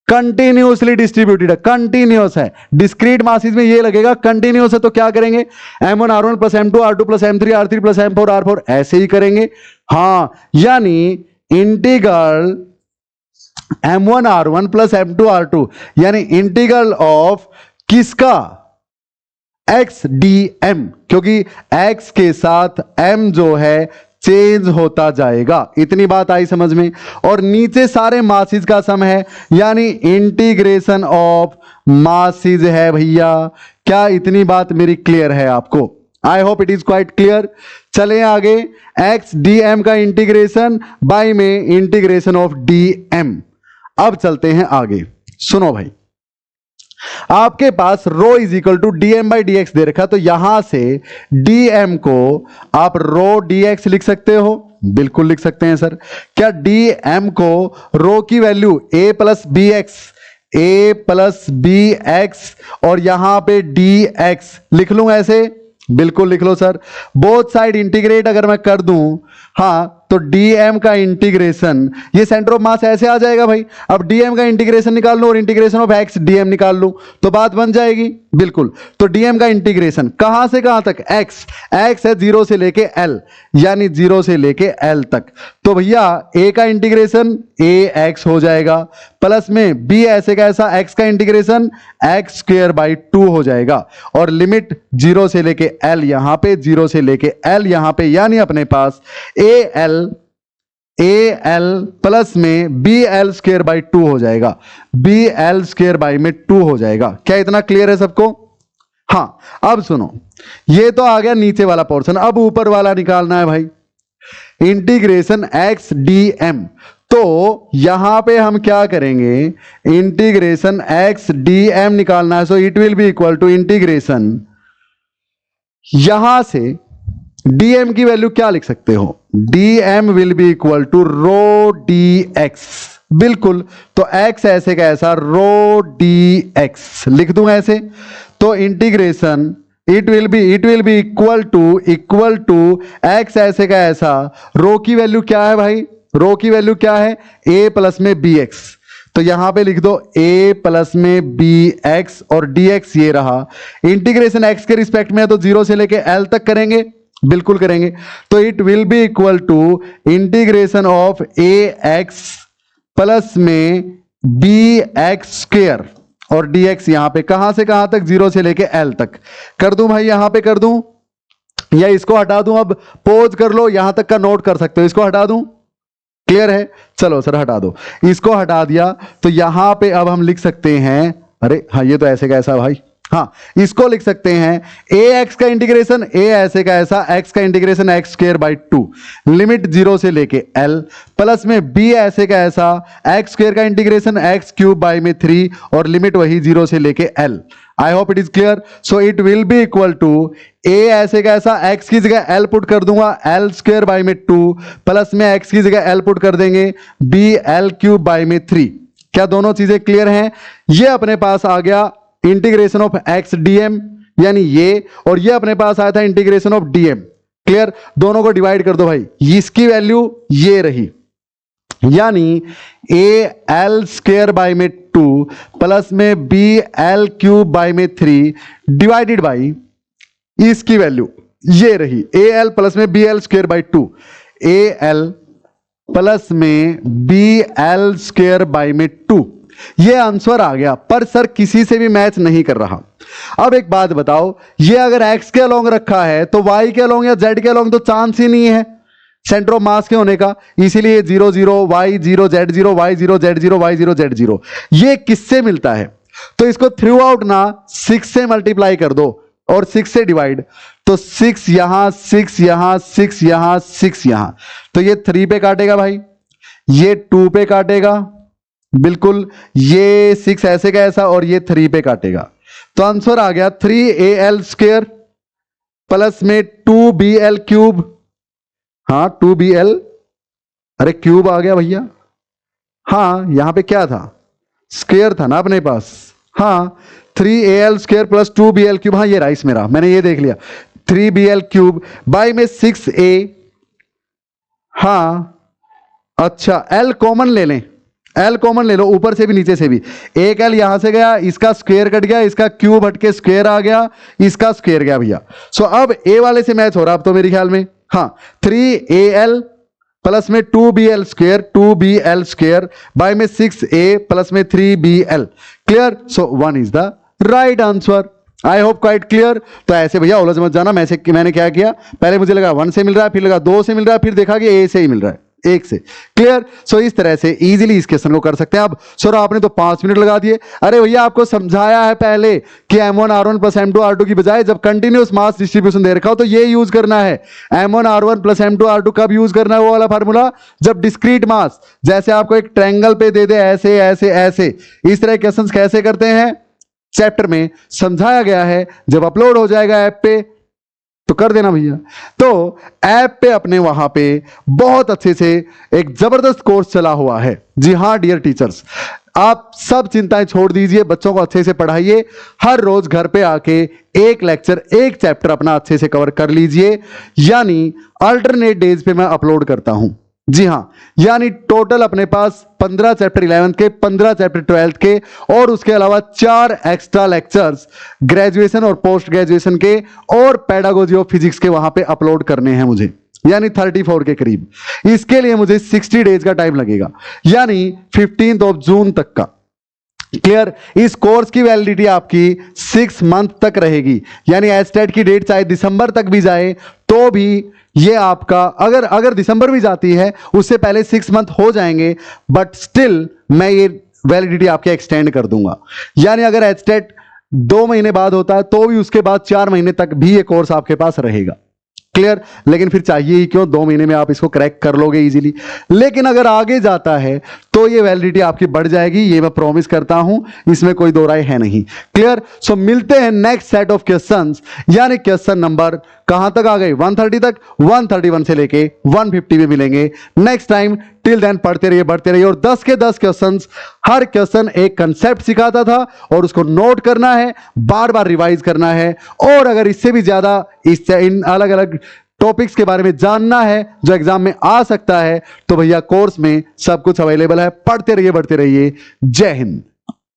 कंटिन्यूसली डिस्ट्रीब्यूटेड है, कंटिन्यूस है। डिस्क्रीट मासेस में ये लगेगा कंटिन्यूस है, तो क्या करेंगे, m1 r1 plus m2 r2 plus m3 r3 plus m4 r4, ऐसे ही करेंगे। हाँ, यानी integral m1 r1 plus m2 r2 यानी इंटीग्रल ऑफ किसका, x dm, क्योंकि x के साथ m जो है चेंज होता जाएगा। इतनी बात आई समझ में। और नीचे सारे मासेस का सम है, यानी इंटीग्रेशन ऑफ मासेस है भैया। क्या इतनी बात मेरी क्लियर है आपको? I hope it is quite clear. चलें आगे, x dm का इंटीग्रेशन बाय में इंटीग्रेशन ऑफ dm। अब चलते हैं आगे, सुनो भाई, आपके पास rho is equal to dm by dx दे रखा, तो यहां से dm को आप रो dx लिख सकते हो, बिल्कुल लिख सकते हैं सर। क्या dm को रो की value a plus B X और यहां पे dx लिख लूं ऐसे? बिल्कुल लिख लो सर। बोथ साइड इंटीग्रेट अगर मैं कर दूं, हाँ, तो dm का इंटीग्रेशन, ये सेंटर ऑफ मास ऐसे आ जाएगा भाई। अब dm का इंटीग्रेशन निकाल लो और इंटीग्रेशन ऑफ x dm निकाल लो, तो बात बन जाएगी। बिल्कुल, तो dm का इंटीग्रेशन कहां से कहां तक, x है 0 से लेके l, यानी 0 से लेके l तक, तो भैया a का इंटीग्रेशन ax हो जाएगा, प्लस में b ऐसे का ऐसा x का इंटीग्रेशन x स्क्वायर बाई 2 हो जाएगा, और लिमिट 0 से लेके l यहां पे, 0 से लेके l यहां पे, यानी अपने पास al प्लस में bl स्क्वायर बाई 2 हो जाएगा, bl स्क्वायर बाई में 2 हो जाएगा। क्या इतना क्लियर है सबको? हाँ, अब सुनो, ये तो आ गया नीचे वाला पोर्शन, अब ऊपर वाला निकालना है भाई, इंटीग्रेशन x dm। तो यहां पे हम क्या करेंगे, इंटीग्रेशन x dm निकालना है, so it will be equal to integration, यहां से dm की वैल्यू क्या लिख सकते हो, dm will be equal to rho dx, बिल्कुल। तो x ऐसे का ऐसा रो dx लिख दूं ऐसे, तो integration it will be equal to x ऐसे का ऐसा, रो की वैल्यू क्या है भाई, रो की वैल्यू क्या है, a प्लस में bx, तो यहां पे लिख दो a प्लस में bx और dx ये रहा। इंटीग्रेशन x के रिस्पेक्ट में है तो 0 से लेके l तक करेंगे, बिल्कुल करेंगे, तो it will be equal to integration of ax plus में bx स्क्वायर और dx यहां पे कहां से कहां तक, 0 से लेके l तक कर दूं भाई, यहां पे कर दूं या इसको हटा दूं? अब पोज कर लो, यहां तक का नोट कर सकते हो, इसको हटा दूं? क्लियर है? चलो सर हटा दो, इसको हटा दिया, तो यहां पे अब हम लिख सकते हैं, अरे हाँ, ये तो ऐसे का ऐसा भाई, हाँ, इसको लिख सकते हैं ax का इंटीग्रेशन, a ऐसे का ऐसा, x का integration x square by 2, limit 0 से लेके l, प्लस में b ऐसे का ऐसा, x स्क्वायर का इंटीग्रेशन x क्यूब बाई में 3 और लिमिट वही 0 से लेके l। I hope it is clear. So it will be equal to a ऐसे का ऐसा, एक्स की जगह एल पुट कर दूंगा, एल स्क्वायर बाई में 2 प्लस में एक्स की जगह एल पुट कर देंगे, बी एल क्यूब बाई में 3। क्या दोनों चीजें क्लियर हैं? ये अपने पास आ गया इंटीग्रेशन ऑफ एक्स डीएम, यानी ये, और ये अपने पास आया था इंटीग्रेशन ऑफ डीएम। क्लियर? दोनों को डिवाइड कर दो भाई, इसकी वैल्यू ये रही, यानी ए एल स्क्वायर बाई में 2 प्लस में बी एल क्यूब बाई में 3 डिवाइडेड बाई इसकी वैल्यू ये रही, ए एल प्लस में B L square by 2, A L plus में बी एल स्क्वायर बाई में 2। ये आंसर आ गया, पर सर किसी से भी मैच नहीं कर रहा। अब एक बात बताओ, ये अगर x के अलोंग रखा है तो y के अलोंग या z के अलोंग तो चांस ही नहीं है सेंटर ऑफ मास के होने का, इसीलिए 0 0 y 0 z 0 y 0 z 0 y 0 z 0। ये किससे मिलता है? तो इसको थ्रू आउट ना 6 से मल्टीप्लाई कर दो और 6 से डिवाइड, तो 6 यहां, 6 यहां, 6 यहां, 6 यहां, तो ये 3 पे काटेगा भाई, ये 2 पे काटेगा, बिल्कुल, ये 6 ऐसे का ऐसा और ये 3 पे काटेगा। तो आंसर आ गया 3al स्क्वायर प्लस में 2bl क्यूब, हाँ 2bl, अरे क्यूब आ गया भैया, हाँ यहां पे क्या था, स्क्वायर था ना अपने पास, हाँ 3al square plus 2bl cube, हाँ ये राइस मेरा, मैंने ये देख लिया, 3bl क्यूब बाई में 6a, हाँ अच्छा l कॉमन ले लें, एल कॉमन ले लो, ऊपर से भी नीचे से भी, एक एल यहां से गया, इसका स्क्वायर कट गया, इसका क्यूब हट के स्क्वायर आ गया, इसका स्क्वायर गया भैया। सो अब ए वाले से मैच हो रहा अब तो मेरे ख्याल में, हाँ 3al प्लस में 2bl square, 2bl square by में 6a प्लस में 3bl। Clear? So 1 is the right answer. I hope quite clear. तो ऐसे भैया उलझ मत जाना, मैंने क्या किया, पहले मुझे लगा 1 से मिल रहा है, फिर लगा 2 से मिल रहा है, फिर देखा कि ए से ही मिल रहा है, 1 से। क्लियर? सो इस तरह से इजीली इस क्वेश्चन को कर सकते हैं। अब सर आपने तो 5 मिनट लगा दिए, अरे भैया आपको समझाया है पहले कि M1R1 प्लस M2R2 की बजाय जब कंटिन्यूस मास डिस्ट्रीब्यूशन दे रखा हो तो ये यूज करना है। M1R1 प्लस M2R2 कब यूज करना है? वो वाला फार्मूला जब डिस्क्रीट मास, जैसे आपको एक ट्रायंगल पे दे दे ऐसे ऐसे ऐसे, इस तरह क्वेश्चंस कैसे करते हैं चैप्टर में समझाया गया है। जब अपलोड हो जाएगा ऐप पे तो कर देना भैया। तो ऐप पे अपने वहां पे बहुत अच्छे से एक जबरदस्त कोर्स चला हुआ है। जी हां डियर टीचर्स, आप सब चिंताएं छोड़ दीजिए, बच्चों को अच्छे से पढ़ाइए, हर रोज घर पे आके एक लेक्चर एक चैप्टर अपना अच्छे से कवर कर लीजिए, यानी अल्टरनेट डेज पे मैं अपलोड करता हूं। जी हां, यानी टोटल अपने पास 15 चैप्टर 11th के, 15 चैप्टर 12th के, और उसके अलावा 4 एक्स्ट्रा लेक्चर्स ग्रेजुएशन और पोस्ट ग्रेजुएशन के और पेडागोजी ऑफ फिजिक्स के वहां पे अपलोड करने हैं मुझे, यानी 34 के करीब। इसके लिए मुझे 60 डेज का टाइम लगेगा, यानी 15 जून तक का। क्लियर? इस कोर्स की वैलिडिटी आपकी 6 मंथ तक रहेगी, यानी एचटेट की डेट चाहे दिसंबर तक भी जाए तो भी ये आपका, अगर दिसंबर भी जाती है उससे पहले 6 मंथ हो जाएंगे, बट स्टिल मैं ये वैलिडिटी आपके एक्सटेंड कर दूंगा। यानी अगर एचटेट 2 महीने बाद होता है तो भी उसके बाद 4 महीने तक भी ये कोर्स आपके पास रहेगा। क्लियर? लेकिन फिर चाहिए ही क्यों, 2 महीने में आप इसको क्रैक कर लोगे इजीली। लेकिन अगर आगे जाता है तो ये वैलिडिटी आपकी बढ़ जाएगी, ये मैं प्रॉमिस करता हूं, इसमें कोई दो राय है नहीं। क्लियर? सो मिलते हैं नेक्स्ट सेट ऑफ क्वेश्चंस, यानी क्वेश्चन नंबर कहां तक आ गए, 130 तक, 131 से लेके 150 में मिलेंगे नेक्स्ट टाइम। टिल देन पढ़ते रहिए, बढ़ते रहिए, और 10 के 10 क्वेश्चंस, हर क्वेश्चन एक कंसेप्ट सिखाता था और उसको नोट करना है, बार बार रिवाइज करना है, और अगर इससे भी ज्यादा इन अलग अलग टॉपिक्स के बारे में जानना है जो एग्जाम में आ सकता है तो भैया कोर्स में सब कुछ अवेलेबल है। पढ़ते रहिए, बढ़ते रहिए। जय हिंद।